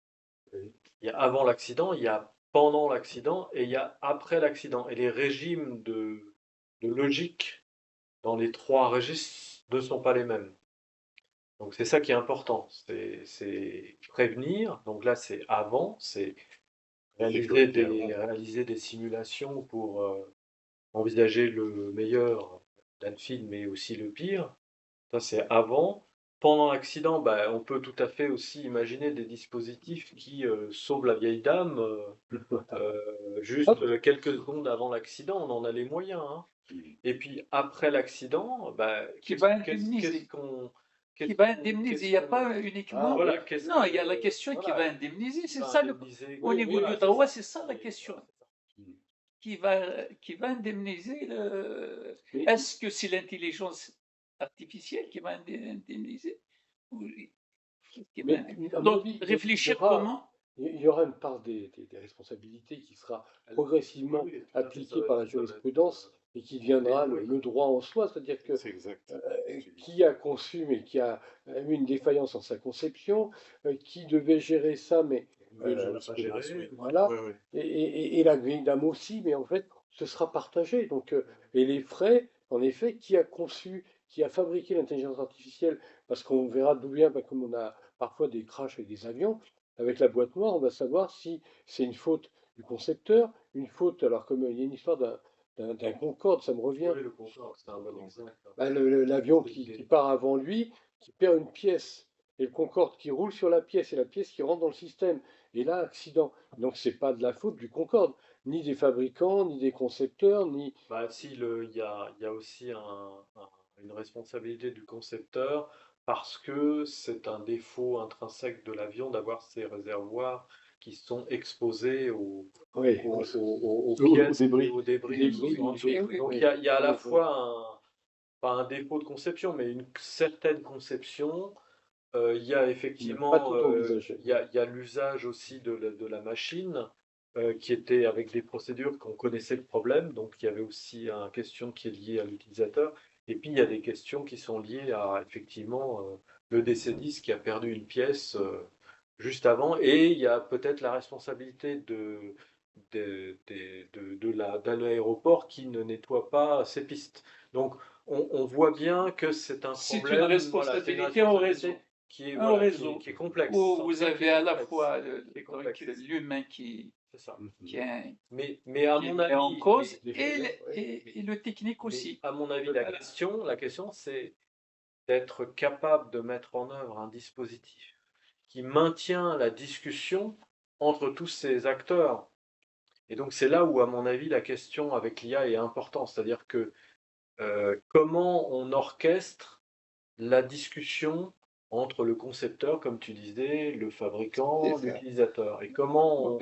Il y a avant l'accident, il y a pendant l'accident et il y a après l'accident. Et les régimes de logique dans les trois registres ne sont pas les mêmes. Donc c'est ça qui est important, c'est prévenir. Donc là, c'est avant, c'est réaliser des simulations pour envisager le meilleur d'un film, mais aussi le pire. Ça, c'est avant. Pendant l'accident, bah, on peut tout à fait aussi imaginer des dispositifs qui sauvent la vieille dame juste quelques secondes avant l'accident. On en a les moyens, hein. Et puis après l'accident, bah, Qui va indemniser. Qui va indemniser. Il n'y a pas uniquement. Voilà, non, il y a la question qui va indemniser. C'est ça au niveau du droit, c'est ça la question. Qui va indemniser Est-ce que c'est l'intelligence artificielle qui va indemniser? Donc, réfléchir comment il y aura une part des responsabilités qui sera progressivement Oui, tout à fait, ça appliquée va par la être- ça va être, jurisprudence et qui deviendra dénoué, le droit en soi, c'est-à-dire que C'est exact. qui a conçu mais qui a eu une défaillance en sa conception, qui devait gérer ça, mais Nouvelle l'a pas jurisprudence, géré. oui. voilà, Ouais, ouais. et la grille d'âme aussi, mais en fait, ce sera partagé. Donc, et les frais, en effet, qui a conçu, qui a fabriqué l'intelligence artificielle, parce qu'on verra d'où vient, bah, comme on a parfois des crashs avec des avions, avec la boîte noire, on va savoir si c'est une faute du concepteur, une faute, alors comme il y a une histoire d'un Concorde, ça me revient, Oui, le Concorde, c'est un bon exemple. bah, l'avion C'est qui des- part avant lui, qui perd une pièce, et le Concorde qui roule sur la pièce, et la pièce qui rentre dans le système. Et là, accident. Donc, c'est pas de la faute du Concorde, ni des fabricants, ni des concepteurs, ni. Bah, si, il y a aussi une responsabilité du concepteur parce que c'est un défaut intrinsèque de l'avion d'avoir ces réservoirs qui sont exposés Oui, aux Au pièces et débris. aux débris Des qui sont en dessous. Eh oui, Donc oui. il y a à la Oui, oui. fois pas un défaut de conception, mais une certaine conception. Il y a On n'a pas effectivement tout envisagé. il y a l'usage aussi de la machine qui était avec des procédures qu'on connaissait le problème, donc il y avait aussi une question qui est liée à l'utilisateur, et puis il y a des questions qui sont liées à effectivement le décédiste qui a perdu une pièce juste avant, et il y a peut-être la responsabilité de l'aéroport qui ne nettoie pas ses pistes. Donc on voit bien que c'est un c'est une problème, voilà, c'est une responsabilité au réseau. responsabilité qui est, Un voilà, réseau qui est complexe, où en tout vous cas qui avez est à la complexe, fois qui est donc, complexe, l'humain c'est ça. qui est, Mais à qui est mon mis en avis, cause Des et, failles, ouais. et le technique mais aussi. à mon avis, Voilà. la question, c'est d'être capable de mettre en œuvre un dispositif qui maintient la discussion entre tous ces acteurs. Et donc c'est là où, à mon avis, la question avec l'IA est importante, c'est-à-dire que comment on orchestre la discussion entre le concepteur, comme tu disais, le fabricant, C'est ça. l'utilisateur, et comment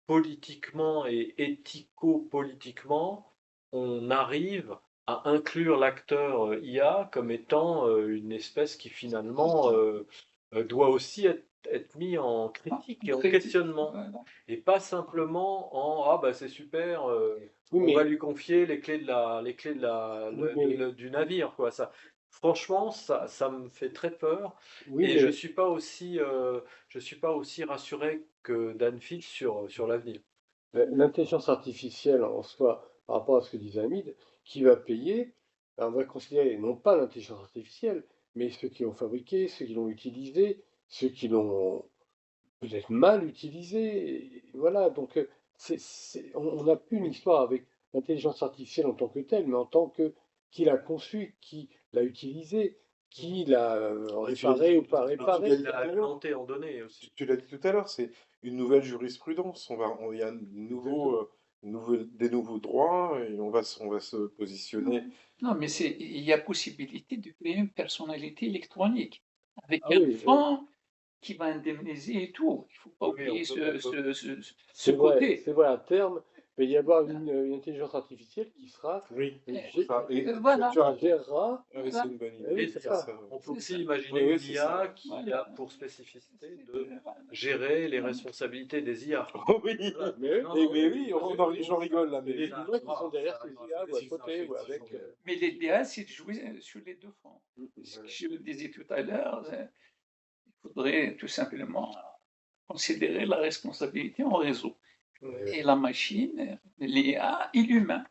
politiquement et éthico-politiquement on arrive à inclure l'acteur IA comme étant une espèce qui finalement doit aussi être mis en critique et en Critique. questionnement, Voilà. et pas simplement en ah bah c'est super, Oui, on va mais, lui confier les clés oui, mais, du navire, quoi. Ça, franchement, ça me fait très peur, oui, et mais je suis pas aussi rassuré que Danfield sur l'avenir. l'intelligence artificielle en soi, par rapport à ce que disait Hamid, qui va payer, ben, on va considérer non pas l'intelligence artificielle, mais ceux qui l'ont fabriqué, ceux qui l'ont utilisé, ceux qui l'ont peut-être mal utilisé. Voilà, donc on n'a plus une histoire avec l'intelligence artificielle en tant que telle, mais en tant que qui l'a conçue, qui l'a utilisée, qui l'a Et tu l'as dit, réparé ou pas tu l'as réparé. dit Il a tout à l'heure. alimenté en données aussi. Tu l'as dit tout à l'heure, c'est une nouvelle jurisprudence. Il y a des nouveaux droits et on va se positionner. Non, mais il y a possibilité de créer une personnalité électronique avec Ah un oui, fonds qui va indemniser et tout. Il ne faut pas Oui, oublier on peut. ce côté. c'est vrai, à terme, il va y avoir une intelligence artificielle qui sera, Oui, gé- ça, et Voilà. tu as, gérera. ouais, Voilà. c'est une bonne Eh oui, idée. c'est C'est ça. Ça, On peut C'est ça. aussi imaginer oui, une c'est ça. IA qui Voilà. a pour spécificité de Voilà. gérer les responsabilités des IA. Oui, Voilà. Mais, Non, et, non, mais oui, j'en rigole là, il y a mais des humains qui sont derrière ces IA ou à c'est ça, côté ou effectivement. avec. Mais l'idéal, c'est de jouer sur les deux fronts. Ce que je disais tout à l'heure, il faudrait tout simplement considérer la responsabilité en réseau. Et la machine, l'IA et l'humain.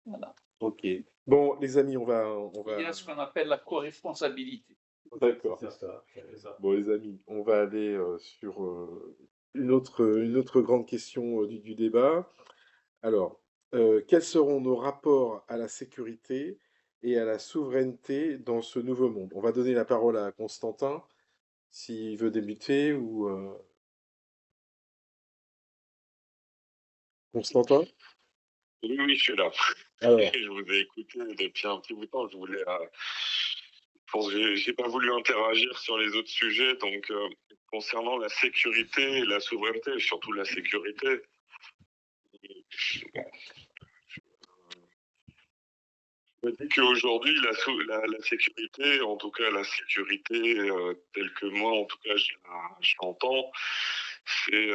Voilà. ok. Bon, les amis, Il y a ce qu'on appelle la co-responsabilité. D'accord. C'est ça. C'est ça. Bon, les amis, on va aller sur une autre grande question du débat. Alors, quels seront nos rapports à la sécurité et à la souveraineté dans ce nouveau monde? On va donner la parole à Constantin, s'il veut débuter, ou Constantin? Oui, oui, je suis là. Alors, Je vous ai écouté depuis un petit bout de temps. J'ai pas voulu interagir sur les autres sujets. Donc, concernant la sécurité et la souveraineté, surtout la sécurité, me dis qu'aujourd'hui, la sécurité, en tout cas la sécurité telle que moi, en tout cas, je l'entends, c'est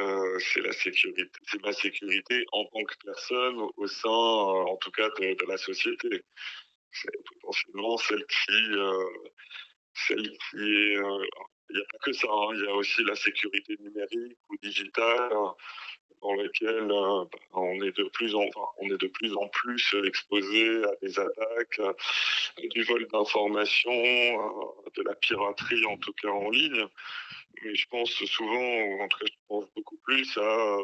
la sécurité, c'est ma sécurité en tant que personne au sein, en tout cas, de la société. C'est potentiellement celle qui est. Il n'y a pas que ça, hein, il y a aussi la sécurité numérique ou digitale, dans laquelle on est de plus en plus exposé à des attaques, du vol d'informations, de la piraterie, en tout cas en ligne. Mais je pense souvent, ou en tout cas je pense beaucoup plus à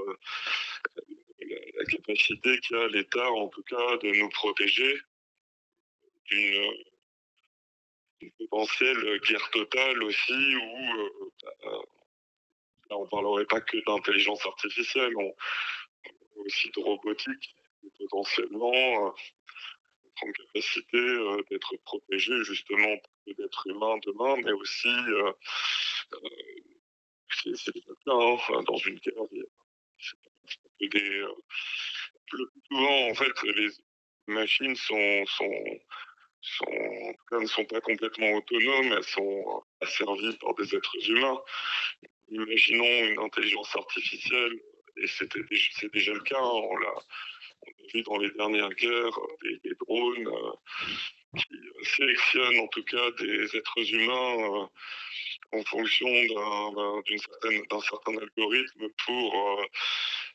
la capacité qu'a l'État, en tout cas, de nous protéger d'une potentielle guerre totale aussi, où là, on ne parlerait pas que d'intelligence artificielle, on parle aussi de robotique, et potentiellement en capacité d'être protégé justement d'être humain demain, mais aussi, c'est déjà le cas, hein, enfin, dans une guerre, le plus souvent, en fait, les machines en tout cas, ne sont pas complètement autonomes, elles sont asservies par des êtres humains. Imaginons une intelligence artificielle, et c'est déjà le cas, hein, on a vu dans les dernières guerres des drones qui sélectionnent en tout cas des êtres humains en fonction d'un certain algorithme pour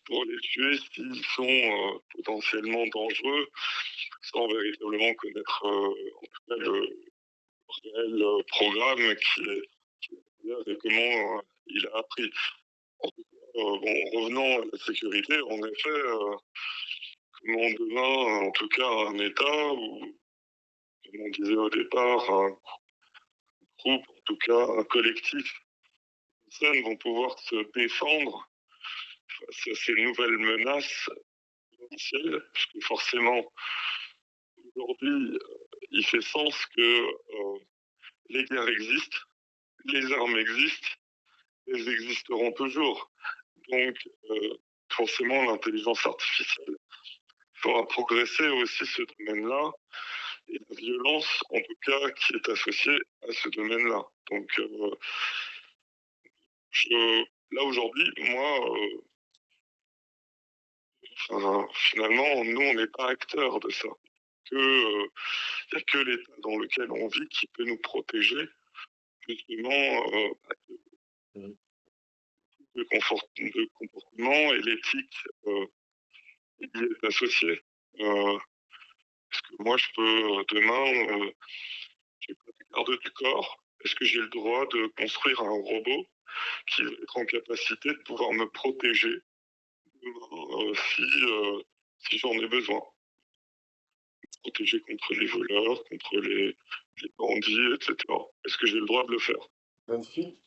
les tuer s'ils sont potentiellement dangereux, sans véritablement connaître en tout cas le réel programme qui est derrière et comment il a appris. En tout cas, bon, revenons à la sécurité, en effet, comment demain, en tout cas, un État, ou comme on disait au départ, un groupe, en tout cas un collectif de personnes vont pouvoir se défendre face à ces nouvelles menaces potentielles, parce que forcément, aujourd'hui, il fait sens que les guerres existent, les armes existent, elles existeront toujours. Donc, forcément, l'intelligence artificielle fera progresser aussi ce domaine-là, et la violence, en tout cas, qui est associée à ce domaine-là. Donc, là, aujourd'hui, moi, finalement, nous, on n'est pas acteurs de ça. Il n'y a que l'état dans lequel on vit qui peut nous protéger, justement, de comportement, et l'éthique y est associée. Est-ce que moi, je peux demain, j'ai pas de garde du corps, est-ce que j'ai le droit de construire un robot qui va être en capacité de pouvoir me protéger si j'en ai besoin? Protéger contre les voleurs, contre les bandits, etc. Est-ce que j'ai le droit de le faire? Banfield?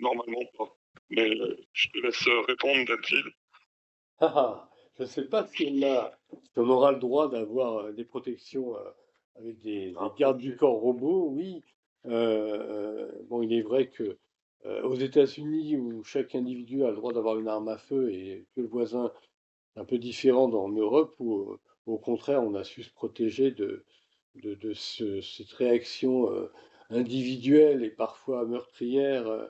Normalement pas. Mais je te laisse répondre, Danfield. Je ne sais pas si on aura le droit d'avoir des protections avec des gardes du corps robots, oui. Bon, il est vrai que aux États-Unis, où chaque individu a le droit d'avoir une arme à feu et que le voisin est un peu différent en Europe, où au contraire, on a su se protéger de cette réaction individuelle et parfois meurtrière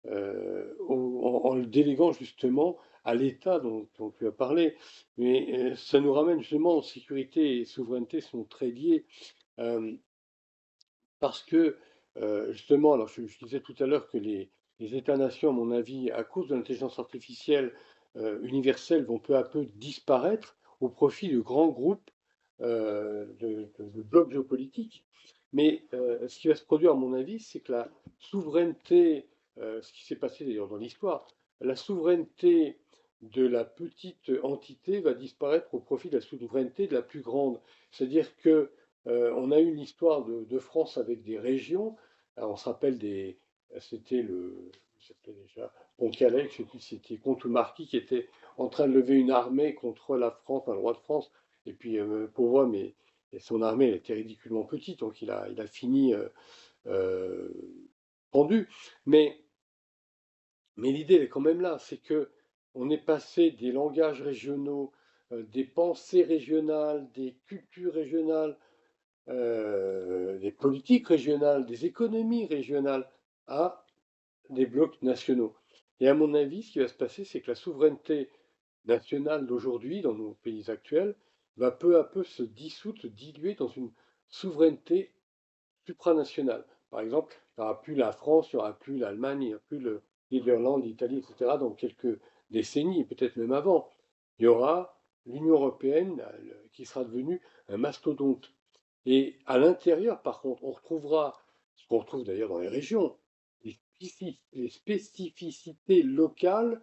en le déléguant justement à l'État dont tu as parlé. Mais ça nous ramène justement, sécurité et souveraineté sont très liés, parce que justement, alors je disais tout à l'heure que les États-nations, à mon avis, à cause de l'intelligence artificielle universelle, vont peu à peu disparaître au profit de grands groupes de blocs géopolitiques. Mais ce qui va se produire, à mon avis, c'est que la souveraineté, ce qui s'est passé d'ailleurs dans l'histoire, la souveraineté de la petite entité va disparaître au profit de la souveraineté de la plus grande. C'est-à-dire que on a eu une histoire de France avec des régions. Alors, on se rappelle c'était c'était déjà Pontcallec, je ne sais plus si c'était Comte ou Marquis qui était en train de lever une armée contre la France, enfin, le roi de France. Et puis, pauvre homme, et son armée elle était ridiculement petite, donc il a fini euh, pendu. Mais, mais l'idée elle est quand même là, c'est que on est passé des langages régionaux, des pensées régionales, des cultures régionales, des politiques régionales, des économies régionales à des blocs nationaux. Et à mon avis, ce qui va se passer, c'est que la souveraineté nationale d'aujourd'hui, dans nos pays actuels, va peu à peu se dissoudre, se diluer dans une souveraineté supranationale. Par exemple, il n'y aura plus la France, il n'y aura plus l'Allemagne, il n'y aura plus l'Irlande, l'Italie, etc. dans quelques décennies, peut-être même avant. Il y aura l'Union européenne qui sera devenue un mastodonte. Et à l'intérieur, par contre, on retrouvera ce qu'on retrouve d'ailleurs dans les régions, les spécificités locales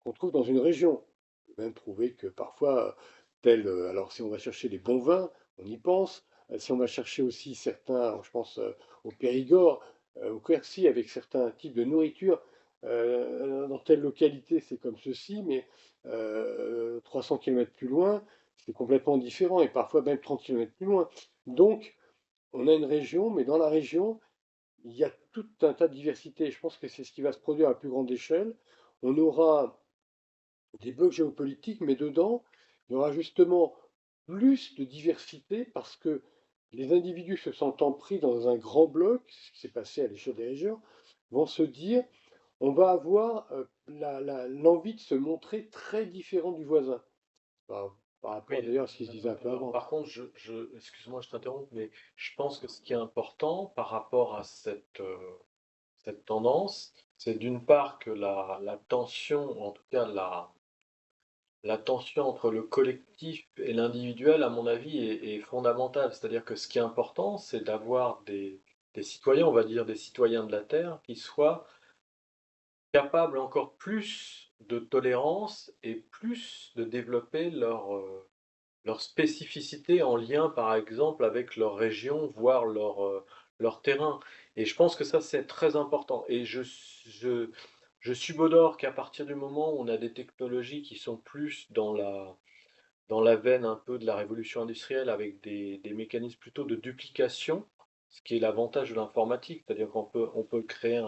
qu'on trouve dans une région. On peut même trouver que parfois, alors si on va chercher les bons vins, on y pense. Si on va chercher aussi certains, je pense au Périgord, au Quercy, avec certains types de nourriture, dans telle localité c'est comme ceci, mais 300 km plus loin, c'est complètement différent, et parfois même 30 km plus loin. Donc, on a une région, mais dans la région, il y a tout un tas de diversités. Je pense que c'est ce qui va se produire à plus grande échelle. On aura des blocs géopolitiques, mais dedans, il y aura justement plus de diversité parce que les individus se sentant pris dans un grand bloc, ce qui s'est passé à l'échelle des régions, vont se dire on va avoir l'envie de se montrer très différent du voisin. Par rapport Oui, d'ailleurs à ce qui se disait un peu avant. par contre, excuse-moi, je t'interromps, mais je pense que ce qui est important par rapport à cette tendance, c'est d'une part que la tension, en tout cas la tension entre le collectif et l'individuel, à mon avis, est fondamentale. C'est-à-dire que ce qui est important, c'est d'avoir des citoyens, on va dire des citoyens de la Terre, qui soient capables encore plus de tolérance et plus de développer leur spécificité en lien, par exemple, avec leur région, voire leur terrain. Et je pense que ça, c'est très important. Et je subodore qu'à partir du moment où on a des technologies qui sont plus dans la veine un peu de la révolution industrielle, avec des mécanismes plutôt de duplication, ce qui est l'avantage de l'informatique, c'est-à-dire on peut créer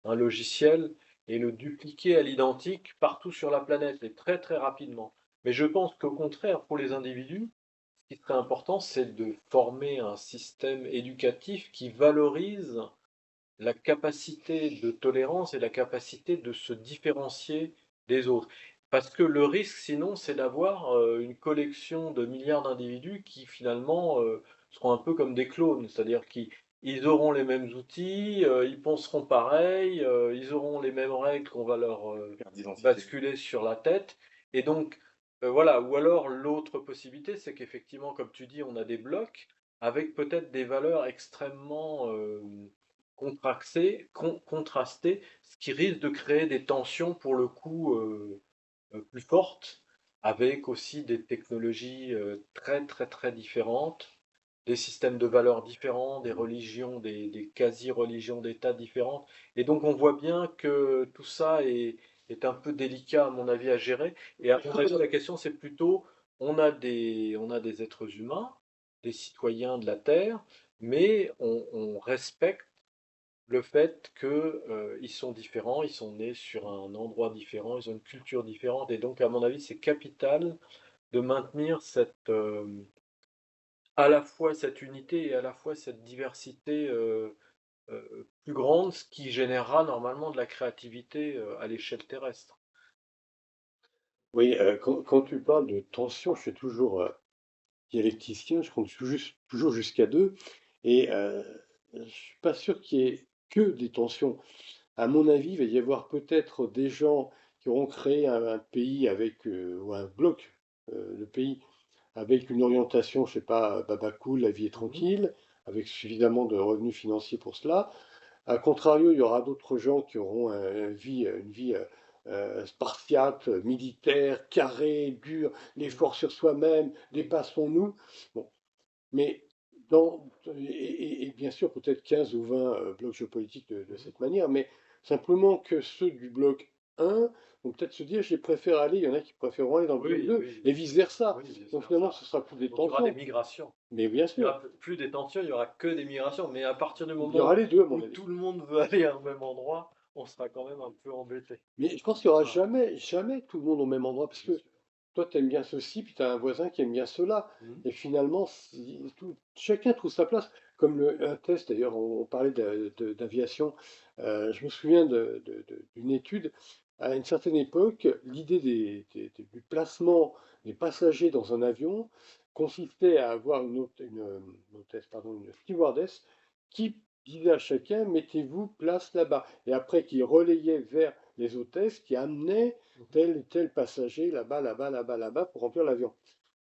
un logiciel et le dupliquer à l'identique partout sur la planète et très très rapidement. Mais je pense qu'au contraire, pour les individus, ce qui serait important, c'est de former un système éducatif qui valorise la capacité de tolérance et la capacité de se différencier des autres. Parce que le risque, sinon, c'est d'avoir une collection de milliards d'individus qui, finalement, seront un peu comme des clones, c'est-à-dire qu'ils auront les mêmes outils, ils penseront pareil, ils auront les mêmes règles qu'on va leur Carte d'identité. basculer sur la tête. Et donc, voilà. Ou alors, l'autre possibilité, c'est qu'effectivement, comme tu dis, on a des blocs avec peut-être des valeurs extrêmement contrastées, ce qui risque de créer des tensions pour le coup plus fortes, avec aussi des technologies très très très différentes, des systèmes de valeurs différents, des religions, des quasi-religions d'État différentes. Et donc on voit bien que tout ça est un peu délicat à mon avis à gérer. Et à mon avis, la question c'est plutôt, on a des êtres humains, des citoyens de la Terre, mais on respecte le fait qu'ils sont différents, ils sont nés sur un endroit différent, ils ont une culture différente, et donc à mon avis c'est capital de maintenir à la fois cette unité et à la fois cette diversité plus grande, ce qui générera normalement de la créativité à l'échelle terrestre. Oui, quand tu parles de tension, je suis toujours dialecticien, je compte toujours jusqu'à deux, et je suis pas sûr qu'il y ait que des tensions. À mon avis, il va y avoir peut-être des gens qui auront créé un pays avec, ou un bloc de pays avec une orientation, je sais pas, baba cool, la vie est Mhm. tranquille, avec suffisamment de revenus financiers pour cela. A contrario, il y aura d'autres gens qui auront une vie spartiate, militaire, carrée, dure, l'effort sur soi-même, dépassons-nous. Bon, mais et bien sûr, peut-être 15 ou 20 blocs géopolitiques de Mhm. cette manière, mais simplement que ceux du bloc 1 vont peut-être se dire, je préfère aller, il y en a qui préféreront aller dans le bloc Oui, 2, oui, et vice-versa. oui, bien Donc sûr, finalement, ça. ce sera plus des Donc il y aura des tensions, migrations. mais bien Il y sûr, aura plus des tensions, il y aura que des migrations. Mais à partir du il y aura moment les deux, à mon où avis. tout le monde veut aller au même endroit, on sera quand même un peu embêté. Mais je pense qu'il n'y aura Voilà, jamais tout le monde au même endroit, parce bien que sûr. toi tu aimes bien ceci, puis tu as un voisin qui aime bien cela. Mhm. Et finalement, chacun trouve sa place. Comme un test, d'ailleurs, on parlait d'aviation. Je me souviens d'une étude. À une certaine époque, l'idée du placement des passagers dans un avion consistait à avoir une hôtesse, pardon, une stewardess qui disait à chacun, mettez-vous place là-bas. Et après, qui relayait vers les hôtesses qui amenaient tel et tel passager là-bas, là-bas, là-bas, là-bas pour remplir l'avion.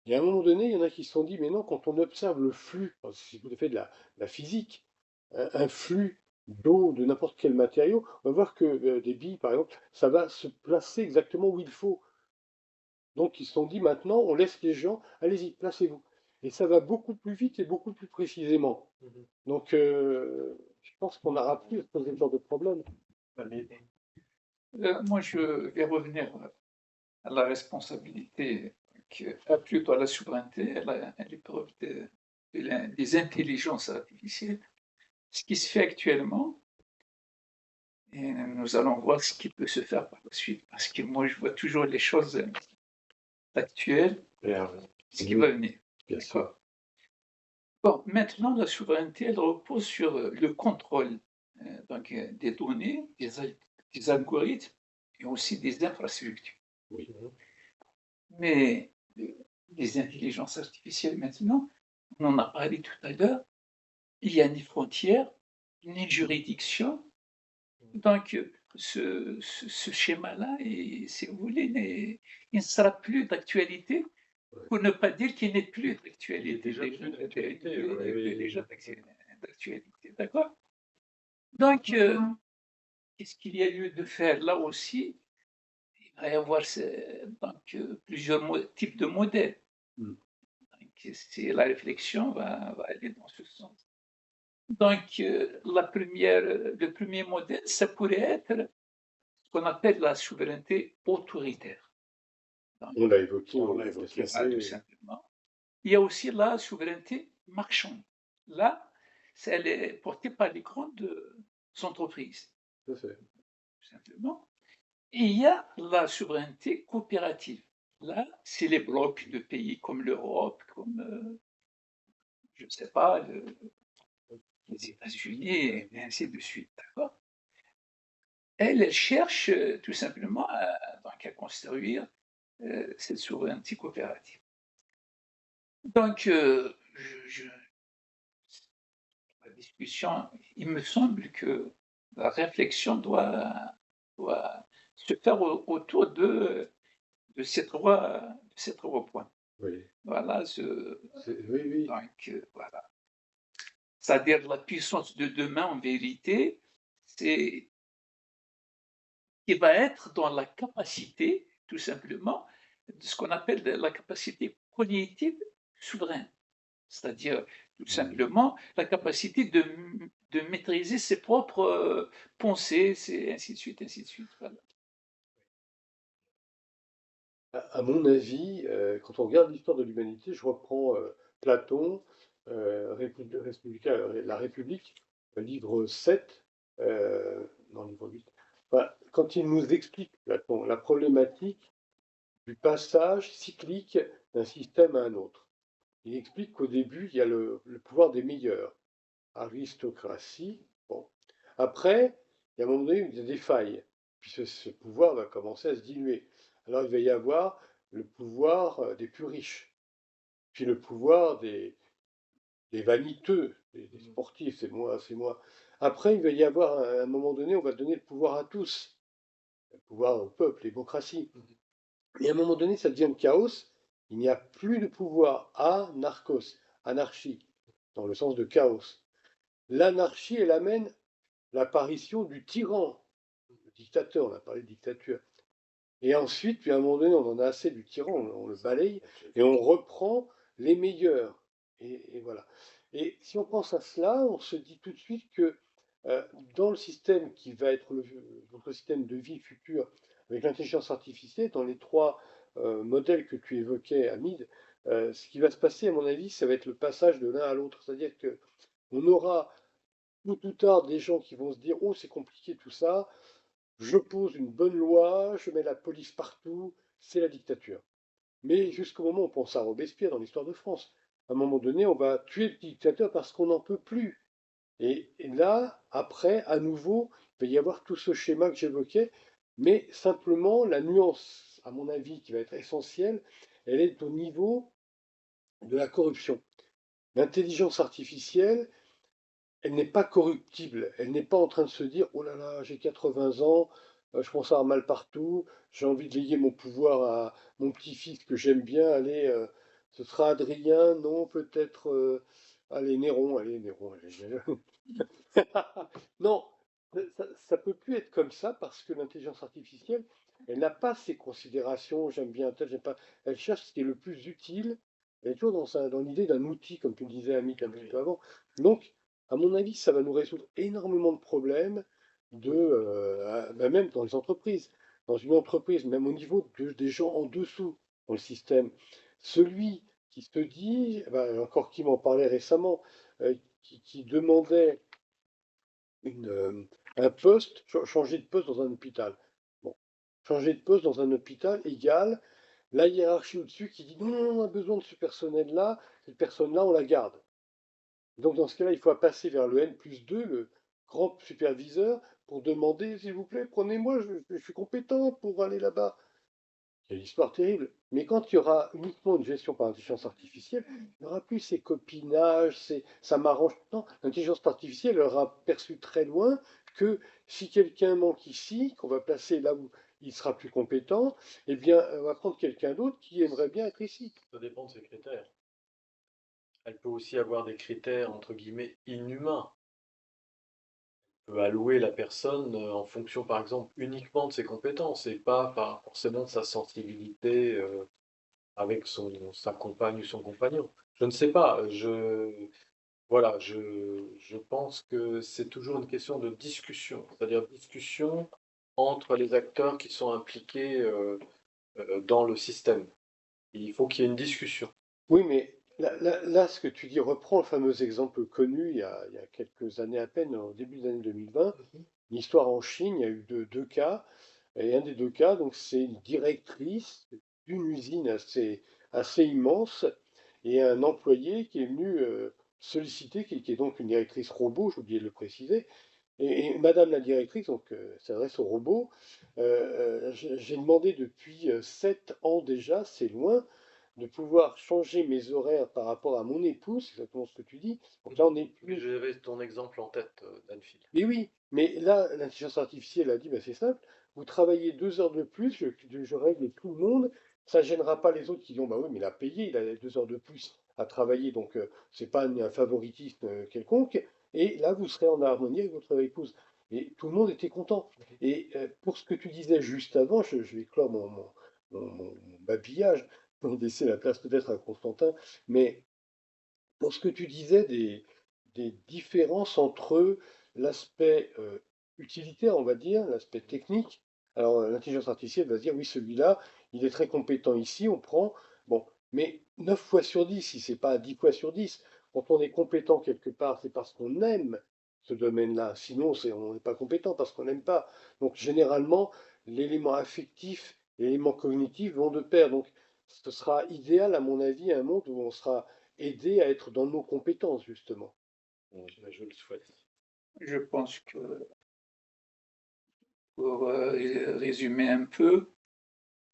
Et à un moment donné, il y en a qui se sont dit, mais non, quand on observe le flux, c'est tout à fait de la physique, un flux d'eau, de n'importe quel matériau, on va voir que des billes, par exemple, ça va se placer exactement où il faut. Donc ils se sont dit, maintenant, on laisse les gens, allez-y, placez-vous. Et ça va beaucoup plus vite et beaucoup plus précisément. Mhm. Donc je pense qu'on aura plus à se poser ce genre de problème. Moi, je vais revenir à la responsabilité, plutôt à la souveraineté, à l'épreuve des intelligences artificielles. Ce qui se fait actuellement, et nous allons voir ce qui peut se faire par la suite, parce que moi, je vois toujours les choses actuelles, ce qui va venir. Bien sûr. D'accord. Bon, maintenant, la souveraineté, elle repose sur le contrôle des données, des algorithmes et aussi des infrastructures. Oui. Mais les intelligences artificielles maintenant, on en a parlé tout à l'heure, il y a ni frontières, ni juridiction. Donc, ce schéma-là, si vous voulez, il ne sera plus d'actualité, pour ne pas dire qu'il n'est plus d'actualité. Il est déjà plus d'actualité, Il oui, est oui. déjà d'actualité, d'accord? Donc, qu'est-ce qu'il y a lieu de faire là aussi? Il va y avoir plusieurs types de modèles. Mm. Donc, la réflexion va aller dans ce sens. Donc, le premier modèle, ça pourrait être ce qu'on appelle la souveraineté autoritaire. Donc, On l'a évoqué, On on l'a l'a évoqué, cassé. tout simplement. Il y a aussi la souveraineté marchande. Là, elle est portée par les grandes entreprises, Tout à fait. tout simplement. Et il y a la souveraineté coopérative. Là, c'est les blocs de pays comme l'Europe, comme, je ne sais pas, les États-Unis, et ainsi de suite. D'accord. Elle cherche tout simplement à construire cette souveraineté coopérative. Donc, la discussion, il me semble que la réflexion doit se faire autour de ces trois points. Oui. Voilà, Oui, oui. donc, voilà. C'est-à-dire la puissance de demain, en vérité, c'est qui va être dans la capacité, tout simplement, de ce qu'on appelle la capacité cognitive souveraine. C'est-à-dire, tout simplement, la capacité de maîtriser ses propres pensées, ainsi de suite, ainsi de suite. Voilà. À mon avis, quand on regarde l'histoire de l'humanité, je reprends Platon, la République, livre 7, non, livre 8. Enfin, quand il nous explique, Platon, la problématique du passage cyclique d'un système à un autre. Il explique qu'au début, il y a le pouvoir des meilleurs, aristocratie. Bon. Après, il y a un moment donné, il y a des failles, puis ce pouvoir va commencer à se diluer. Alors il va y avoir le pouvoir des plus riches, puis le pouvoir des vaniteux, des sportifs, c'est moi, c'est moi. Après, il va y avoir, à un moment donné, on va donner le pouvoir à tous, le pouvoir au peuple, démocratie. Et à un moment donné, ça devient le chaos. Il n'y a plus de pouvoir. Anarchos, anarchie, dans le sens de chaos. L'anarchie, elle amène l'apparition du tyran, le dictateur, on a parlé de dictature. Et ensuite, puis à un moment donné, on en a assez du tyran, on le balaye, et on reprend les meilleurs. Et voilà. Et si on pense à cela, on se dit tout de suite que dans le système qui va être notre système de vie futur, avec l'intelligence artificielle, dans les trois modèles que tu évoquais, Hamid, ce qui va se passer, à mon avis, ça va être le passage de l'un à l'autre. C'est-à-dire que on aura tout ou tard des gens qui vont se dire, oh, c'est compliqué tout ça, je pose une bonne loi, je mets la police partout, c'est la dictature. Mais jusqu'au moment où on pense à Robespierre dans l'histoire de France. À un moment donné, on va tuer le dictateur parce qu'on n'en peut plus. Et là, après, à nouveau, il va y avoir tout ce schéma que j'évoquais, mais simplement la nuance, à mon avis, qui va être essentielle, elle est au niveau de la corruption. L'intelligence artificielle, elle n'est pas corruptible. Elle n'est pas en train de se dire, oh là là, j'ai 80 ans, je commence à avoir mal partout, j'ai envie de léguer mon pouvoir à mon petit-fils que j'aime bien, allez, ce sera Adrien, non, peut-être, allez, Néron, non, ça peut plus être comme ça parce que l'intelligence artificielle, elle n'a pas ces considérations, j'aime bien tel, j'aime pas. Elle cherche ce qui est le plus utile. Elle est toujours dans l'idée d'un outil, comme tu le disais, Amit, un petit peu avant. Donc, à mon avis, ça va nous résoudre énormément de problèmes même dans les entreprises. Dans une entreprise, même au niveau des gens en dessous dans le système. Celui qui se dit, encore qui m'en parlait récemment, qui demandait une, un poste, changer de poste dans un hôpital. Bon, changer de poste dans un hôpital égale la hiérarchie au-dessus qui dit non, non, on a besoin de ce personnel-là, cette personne-là, on la garde. Donc dans ce cas-là, il faut passer vers le N+2, le grand superviseur, pour demander, s'il vous plaît, prenez-moi, je suis compétent pour aller là-bas. Quelle histoire terrible. Mais quand il y aura uniquement une gestion par intelligence artificielle, il n'y aura plus ces copinages, ça m'arrange. Non, l'intelligence artificielle aura perçu très loin que si quelqu'un manque ici, qu'on va placer là où il sera plus compétent, eh bien, on va prendre quelqu'un d'autre qui aimerait bien être ici. Ça dépend de ses critères. Elle peut aussi avoir des critères, entre guillemets, inhumains. Elle peut allouer la personne en fonction, par exemple, uniquement de ses compétences et pas forcément de sa sensibilité avec sa compagne ou son compagnon. Je ne sais pas, voilà, je pense que c'est toujours une question de discussion, c'est-à-dire discussion entre les acteurs qui sont impliqués dans le système. Il faut qu'il y ait une discussion. Oui, mais là, ce que tu dis reprend le fameux exemple connu il y a quelques années à peine, au début de l'année 2020, une histoire en Chine, il y a eu deux cas, et un des deux cas, donc c'est une directrice d'une usine assez immense et un employé qui est venu solliciter, qui est donc une directrice robot, j'ai oublié de le préciser, et Madame la directrice, donc s'adresse au robot, j'ai demandé depuis 7 ans déjà, c'est loin, de pouvoir changer mes horaires par rapport à mon épouse, c'est exactement ce que tu dis. Donc là, on est Mais plus. j'avais ton exemple en tête, Danfield. Mais oui, mais là, l'intelligence artificielle a dit, bah, c'est simple, vous travaillez 2 heures de plus, je règle tout le monde, ça ne gênera pas les autres qui disent, bah oui, mais il a payé, il a 2 heures de plus à travailler, donc c'est pas un favoritisme quelconque, et là, vous serez en harmonie avec votre épouse. Et tout le monde était content. Et pour ce que tu disais juste avant, je vais clore mon babillage, pour laisser la place peut-être à Constantin, mais pour ce que tu disais des différences entre l'aspect utilitaire, on va dire, l'aspect technique. Alors, l'intelligence artificielle va se dire, oui, celui-là, il est très compétent ici, on prend. Bon, mais 9 fois sur 10, si c'est pas 10 fois sur 10, quand on est compétent quelque part, c'est parce qu'on aime ce domaine-là. Sinon, on n'est pas compétent parce qu'on n'aime pas. Donc, généralement, l'élément affectif et l'élément cognitif vont de pair. Donc, ce sera idéal, à mon avis, un monde où on sera aider à être dans nos compétences, justement. Je le souhaite. Je pense que, pour résumer un peu,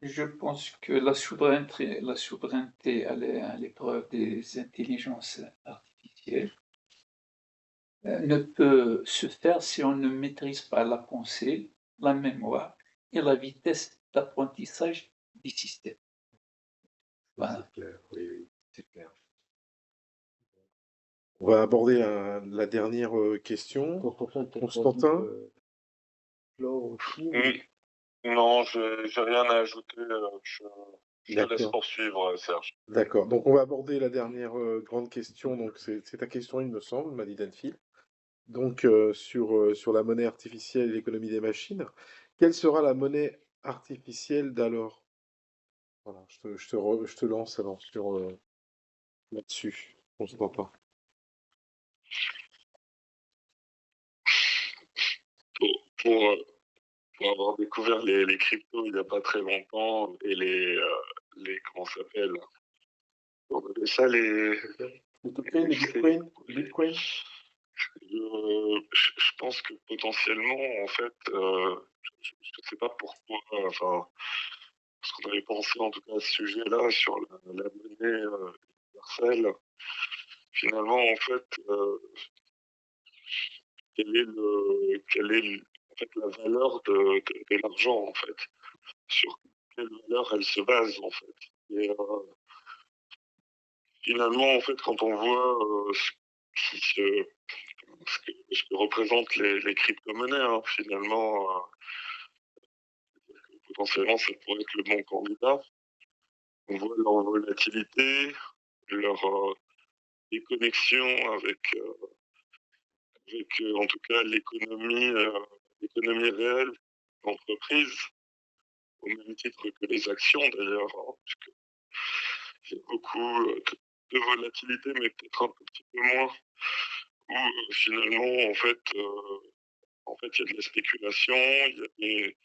je pense que la souveraineté à l'épreuve des intelligences artificielles ne peut se faire si on ne maîtrise pas la pensée, la mémoire et la vitesse d'apprentissage des systèmes. Voilà. C'est clair, oui, oui. C'est clair. On va aborder la dernière question. Constantin, t'as Constantin? envie de clore aussi, Non, j'ai rien à ajouter. Je te laisse D'accord. poursuivre, Serge. D'accord. Donc, on va aborder la dernière grande question. Donc, c'est ta question, il me semble, m'a dit Danfield. Donc, sur la monnaie artificielle et l'économie des machines. Quelle sera la monnaie artificielle d'alors? Voilà, je te lance alors là-dessus. Constantin. Pour, pour, pour avoir découvert les cryptos il n'y a pas très longtemps et comment ça s'appelle? On appelle ça les Les tokens, les bitcoins, Bitcoin. je pense que potentiellement, en fait, je ne sais pas pourquoi, enfin, parce qu'on avait pensé en tout cas à ce sujet-là sur la monnaie universelle. Finalement, en fait, en fait, la valeur de l'argent, en fait, sur quelle valeur elle se base, en fait. Et finalement, en fait, quand on voit ce que représentent les crypto-monnaies, hein, finalement, potentiellement, ça pourrait être le bon candidat. On voit leur volatilité, leur déconnexion avec en tout cas l'économie réelle d'entreprise, au même titre que les actions d'ailleurs, hein, puisque il y a beaucoup de volatilité, mais peut-être un petit peu moins, où finalement, en fait, il y a de la spéculation, il y a des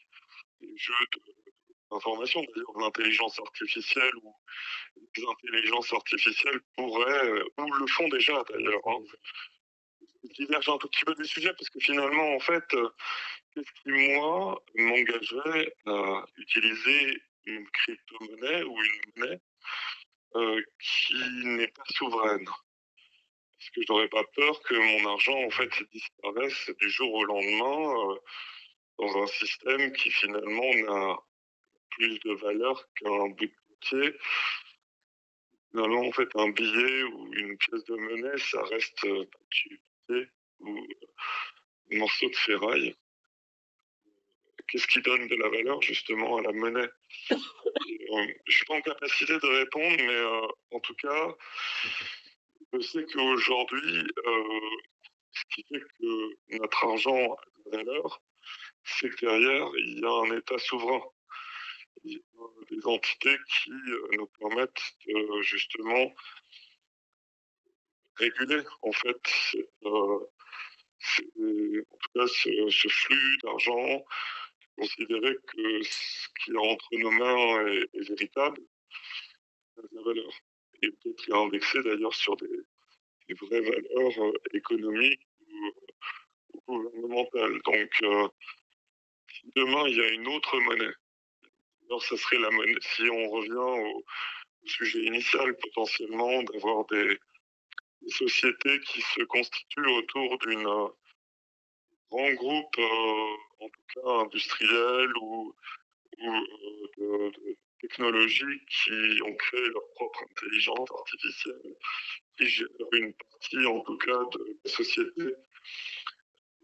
jeux d'information, d'ailleurs, de l'intelligence artificielle, ou des intelligences artificielles pourraient, ou le font déjà d'ailleurs, hein. Je diverge un tout petit peu du sujet, parce que finalement, en fait, qu'est-ce qui, moi, m'engagerait à utiliser une crypto-monnaie ou une monnaie qui n'est pas souveraine? Parce que je n'aurais pas peur que mon argent, en fait, disparaisse du jour au lendemain dans un système qui, finalement, n'a plus de valeur qu'un bout de papier. Finalement, en fait, un billet ou une pièce de monnaie, ça reste du papier ou un morceau de ferraille. Qu'est-ce qui donne de la valeur, justement, à la monnaie? Je ne suis pas en capacité de répondre, mais en tout cas, je sais qu'aujourd'hui, ce qui fait que notre argent a de la valeur, c'est que derrière, il y a un État souverain. Il y a des entités qui nous permettent de, justement, réguler, en fait, en tout cas, ce flux d'argent, considérer que ce qui est entre nos mains est véritable, a de la valeur. Et peut-être indexé d'ailleurs sur des vraies valeurs économiques ou gouvernementales. Donc, si demain il y a une autre monnaie, alors ça serait la monnaie, si on revient au sujet initial, potentiellement d'avoir des sociétés qui se constituent autour d'une grand groupe, en tout cas industriel ou de technologies qui ont créé leur propre intelligence artificielle, qui gèrent une partie en tout cas de la société,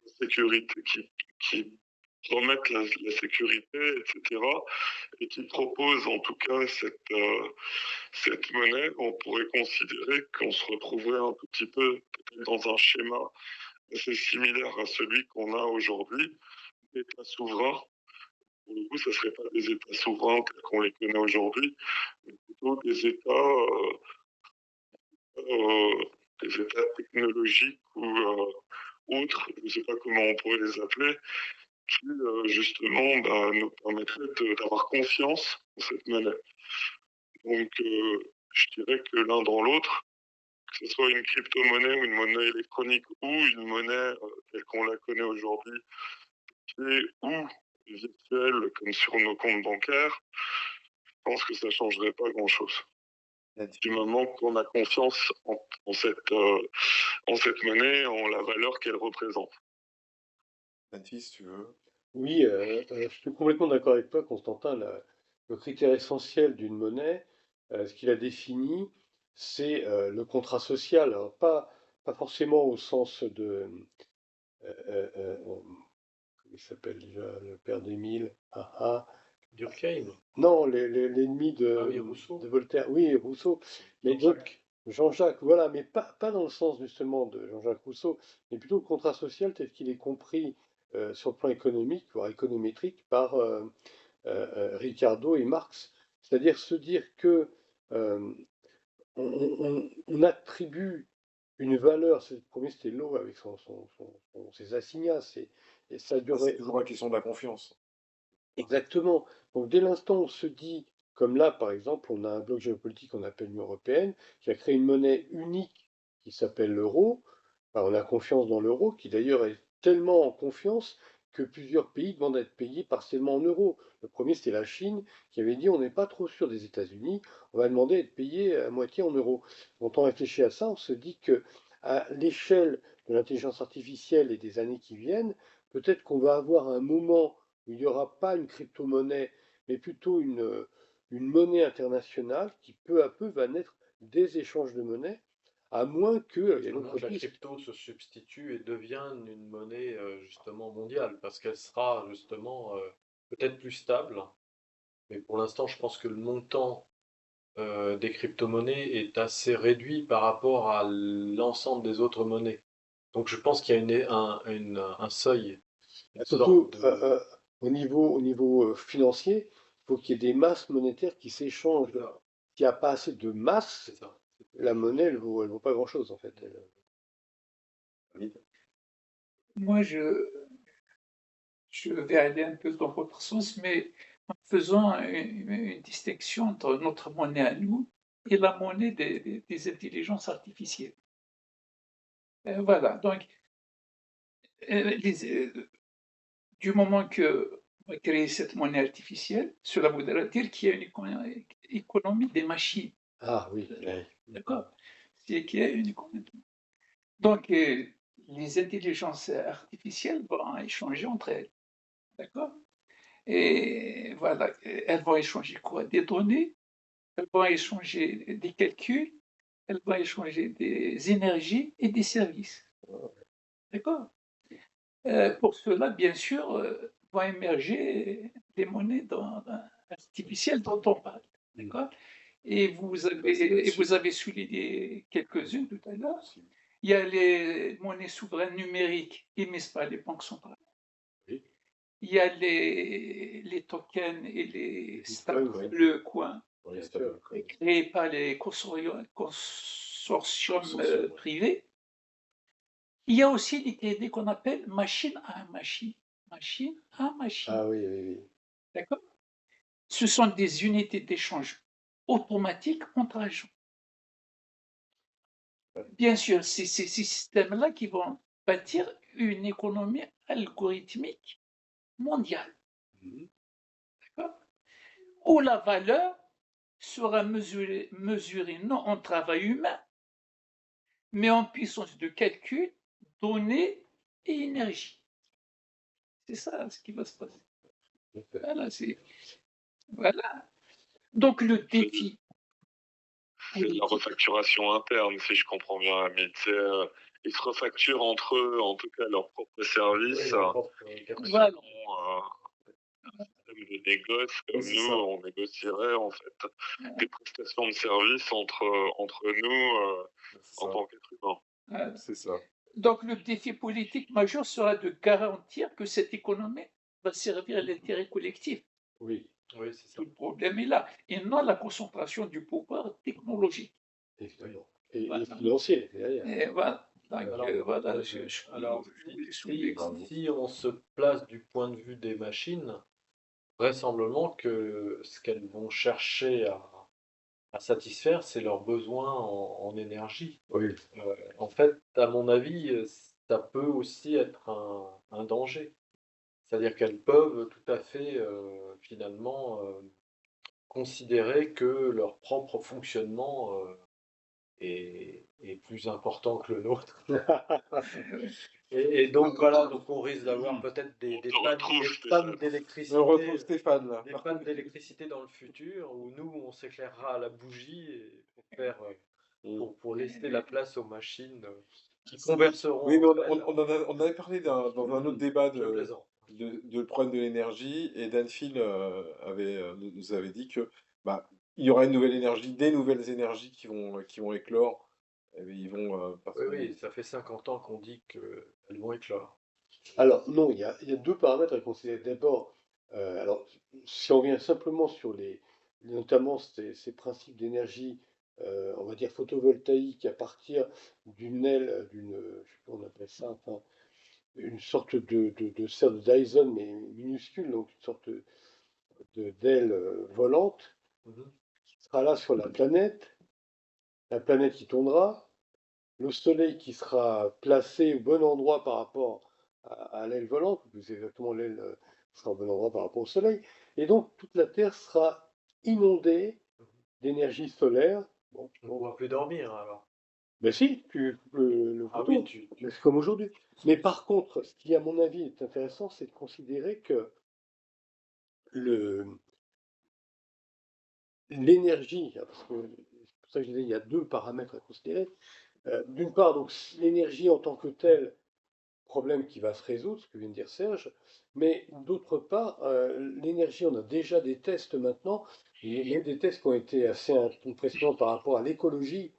la sécurité, qui remettent la sécurité, etc., et qui proposent en tout cas cette monnaie. On pourrait considérer qu'on se retrouverait un tout petit peu peut-être dans un schéma assez similaire à celui qu'on a aujourd'hui, d'États souverains. Pour le coup, ce ne seraient pas des États souverains tels qu'on les connaît aujourd'hui, mais plutôt euh, des États technologiques ou autres, je ne sais pas comment on pourrait les appeler, qui justement nous permettraient d'avoir confiance en cette monnaie. Donc, je dirais que l'un dans l'autre, que ce soit une crypto-monnaie ou une monnaie électronique ou une monnaie telle qu'on la connaît aujourd'hui, ou virtuelle comme sur nos comptes bancaires, je pense que ça ne changerait pas grand-chose. Du moment qu'on a confiance en cette monnaie, en la valeur qu'elle représente. Nancy, si tu veux. Oui, je suis complètement d'accord avec toi, Constantin. Le critère essentiel d'une monnaie, ce qu'il a défini, c'est le contrat social. Alors, pas forcément au sens de... comment il s'appelle déjà, le père d'Émile? Durkheim. Non, l'ennemi Ah oui, Rousseau. de Voltaire. Oui, Rousseau. Mais donc, Jean-Jacques, voilà, mais pas dans le sens justement de Jean-Jacques Rousseau, mais plutôt le contrat social tel qu'il est compris sur le plan économique, voire économétrique, par Ricardo et Marx. C'est-à-dire se dire que euh, on attribue une valeur, le premier c'était l'eau avec ses assignats, et ça C'est durait toujours la question de la confiance. exactement. Donc dès l'instant où on se dit Comme là, par exemple, on a un bloc géopolitique qu'on appelle l'Union européenne, qui a créé une monnaie unique qui s'appelle l'euro. Enfin, on a confiance dans l'euro, qui d'ailleurs est tellement en confiance que plusieurs pays demandent à être payés partiellement en euros. Le premier, c'était la Chine, qui avait dit on n'est pas trop sûr des États-Unis, on va demander à être payé à moitié en euros. Quand on réfléchit à ça, on se dit que à l'échelle de l'intelligence artificielle et des années qui viennent, peut-être qu'on va avoir un moment où il n'y aura pas une crypto-monnaie, mais plutôt une monnaie internationale qui peu à peu va naître des échanges de monnaie, à moins qu'il y ait une À moins que la entreprise. crypto se substitue et devienne une monnaie justement mondiale, parce qu'elle sera justement peut-être plus stable. Mais pour l'instant, je pense que le montant des crypto-monnaies est assez réduit par rapport à l'ensemble des autres monnaies. Donc je pense qu'il y a un seuil, une Surtout sorte de... au niveau financier, il faut qu'il y ait des masses monétaires qui s'échangent. C'est ça, S'il n'y a pas assez de masse, c'est ça. la monnaie, elle vaut pas grand-chose en fait. Moi, je vais aller un peu dans votre sens, mais en faisant une distinction entre notre monnaie à nous et la monnaie des intelligences artificielles. Voilà, donc, du moment que on va créer cette monnaie artificielle, cela voudra dire qu'il y a une économie des machines. Ah oui, D'accord? C'est qu'il y a une économie. Donc, les intelligences artificielles vont échanger entre elles. D'accord? Et voilà, elles vont échanger quoi? Des données, elles vont échanger des calculs, elles vont échanger des énergies et des services. D'accord? Pour cela, bien sûr, vont émerger des monnaies artificielles dont on parle. D'accord? Et vous avez souligné quelques-unes tout à l'heure. Il y a les monnaies souveraines numériques émises par les banques centrales. oui. Il y a les tokens et les bitcoins, oui. le coin Bien sûr. créés par les consortiums ouais. privés. Il y a aussi l'idée qu'on appelle machine à machine. Machine à machine. Ah oui, oui, oui. D'accord? Ce sont des unités d'échange automatiques entre agents. Bien sûr, c'est ces systèmes-là qui vont bâtir une économie algorithmique mondiale. Mhm. D'accord? Où la valeur sera mesurée non en travail humain, mais en puissance de calcul, données et énergie. C'est ça ce qui va se passer. Voilà, voilà. Donc le défi. C'est de la refacturation interne, si je comprends bien, mais ils se refacturent entre eux, en tout cas leurs propres services, Voilà. un système de négoce, comme c'est nous, ça. on négocierait en fait des prestations de services entre nous C'est en ça. tant qu'être humain. Voilà. C'est ça. Donc le défi politique majeur sera de garantir que cette économie va servir à l'intérêt collectif. Oui, Oui, c'est ça. Tout le problème est là, et non la concentration du pouvoir technologique. évidemment. Et Voilà. financier, derrière. Et voilà. Donc, Alors, voilà, alors, voulais soulever ça. si on se place du point de vue des machines, vraisemblablement que ce qu'elles vont chercher à satisfaire, c'est leurs besoins en énergie. Oui. En fait, à mon avis, ça peut aussi être un danger. C'est-à-dire qu'elles peuvent tout à fait, finalement, considérer que leur propre fonctionnement est plus important que le nôtre. Et donc voilà, donc on risque d'avoir peut-être des On te retrouve, pannes Stéphane. d'électricité, On retrouve Stéphane là. des pannes d'électricité dans le futur où nous on s'éclairera à la bougie et pour faire pour laisser la place aux machines qui converseront. Oui, mais entre elles. on avait parlé dans un autre débat Je plaisante. de le problème de l'énergie et Danfield nous avait dit que bah, il y aura une nouvelle énergie, des nouvelles énergies qui vont éclore. Et ils vont parce Oui, que- oui, ça fait 50 ans qu'on dit qu'elles vont éclore. Alors, non, il y a deux paramètres à considérer. D'abord, alors, si on revient simplement sur notamment ces principes d'énergie, on va dire photovoltaïque, à partir d'une aile, je sais pas, on appelle ça, enfin, une sorte de serre de Dyson, mais minuscule, donc une sorte d'aile volante, Mhm. qui sera là sur la planète qui tournera, le Soleil qui sera placé au bon endroit par rapport à l'aile volante, ou plus exactement l'aile sera au bon endroit par rapport au Soleil, et donc toute la Terre sera inondée d'énergie solaire. Bon, On ne pourra plus dormir alors. ben si, le Ah oui, photon, c'est comme aujourd'hui. Mais par contre, ce qui à mon avis est intéressant, c'est de considérer que le, l'énergie, parce que c'est pour ça que je disais, il y a deux paramètres à considérer. D'une part, donc l'énergie en tant que telle, problème qui va se résoudre, ce que vient de dire Serge, mais d'autre part, l'énergie, on a déjà des tests maintenant, et même des tests qui ont été assez impressionnants par rapport à l'écologie.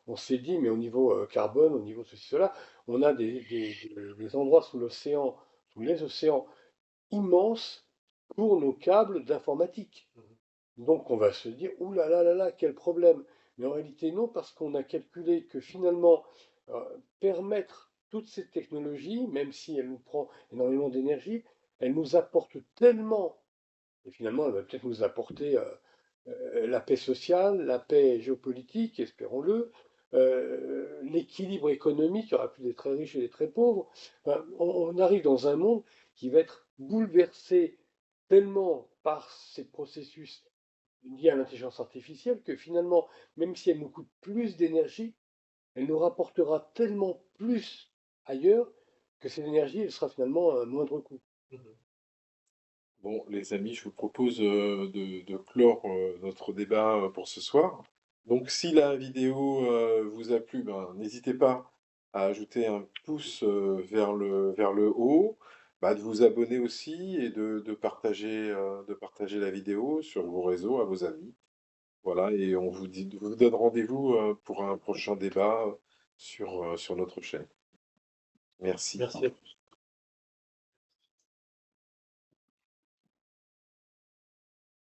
On s'est dit, mais au niveau carbone, au niveau ceci, cela, on a des endroits sous l'océan, sous les océans immenses pour nos câbles d'informatique. Donc on va se dire, ouh là là, quel problème. Mais en réalité non, parce qu'on a calculé que finalement, euh, permettre toutes ces technologies, même si elles nous prennent énormément d'énergie, elles nous apportent tellement, et finalement, elles vont peut-être nous apporter la paix sociale, la paix géopolitique, espérons-le, l'équilibre économique, il n'y aura plus des très riches et des très pauvres. Enfin, on arrive dans un monde qui va être bouleversé tellement par ces processus liées à l'intelligence artificielle que finalement, même si elle nous coûte plus d'énergie, elle nous rapportera tellement plus ailleurs que cette énergie, elle sera finalement à moindre coût. Mhm. Bon, les amis, je vous propose de clore notre débat pour ce soir. Donc, si la vidéo vous a plu, ben, n'hésitez pas à ajouter un pouce vers le haut, bah, de vous abonner aussi et de partager la vidéo sur vos réseaux à vos amis. Voilà, et vous donne rendez-vous pour un prochain débat sur notre chaîne. Merci. Merci à tous.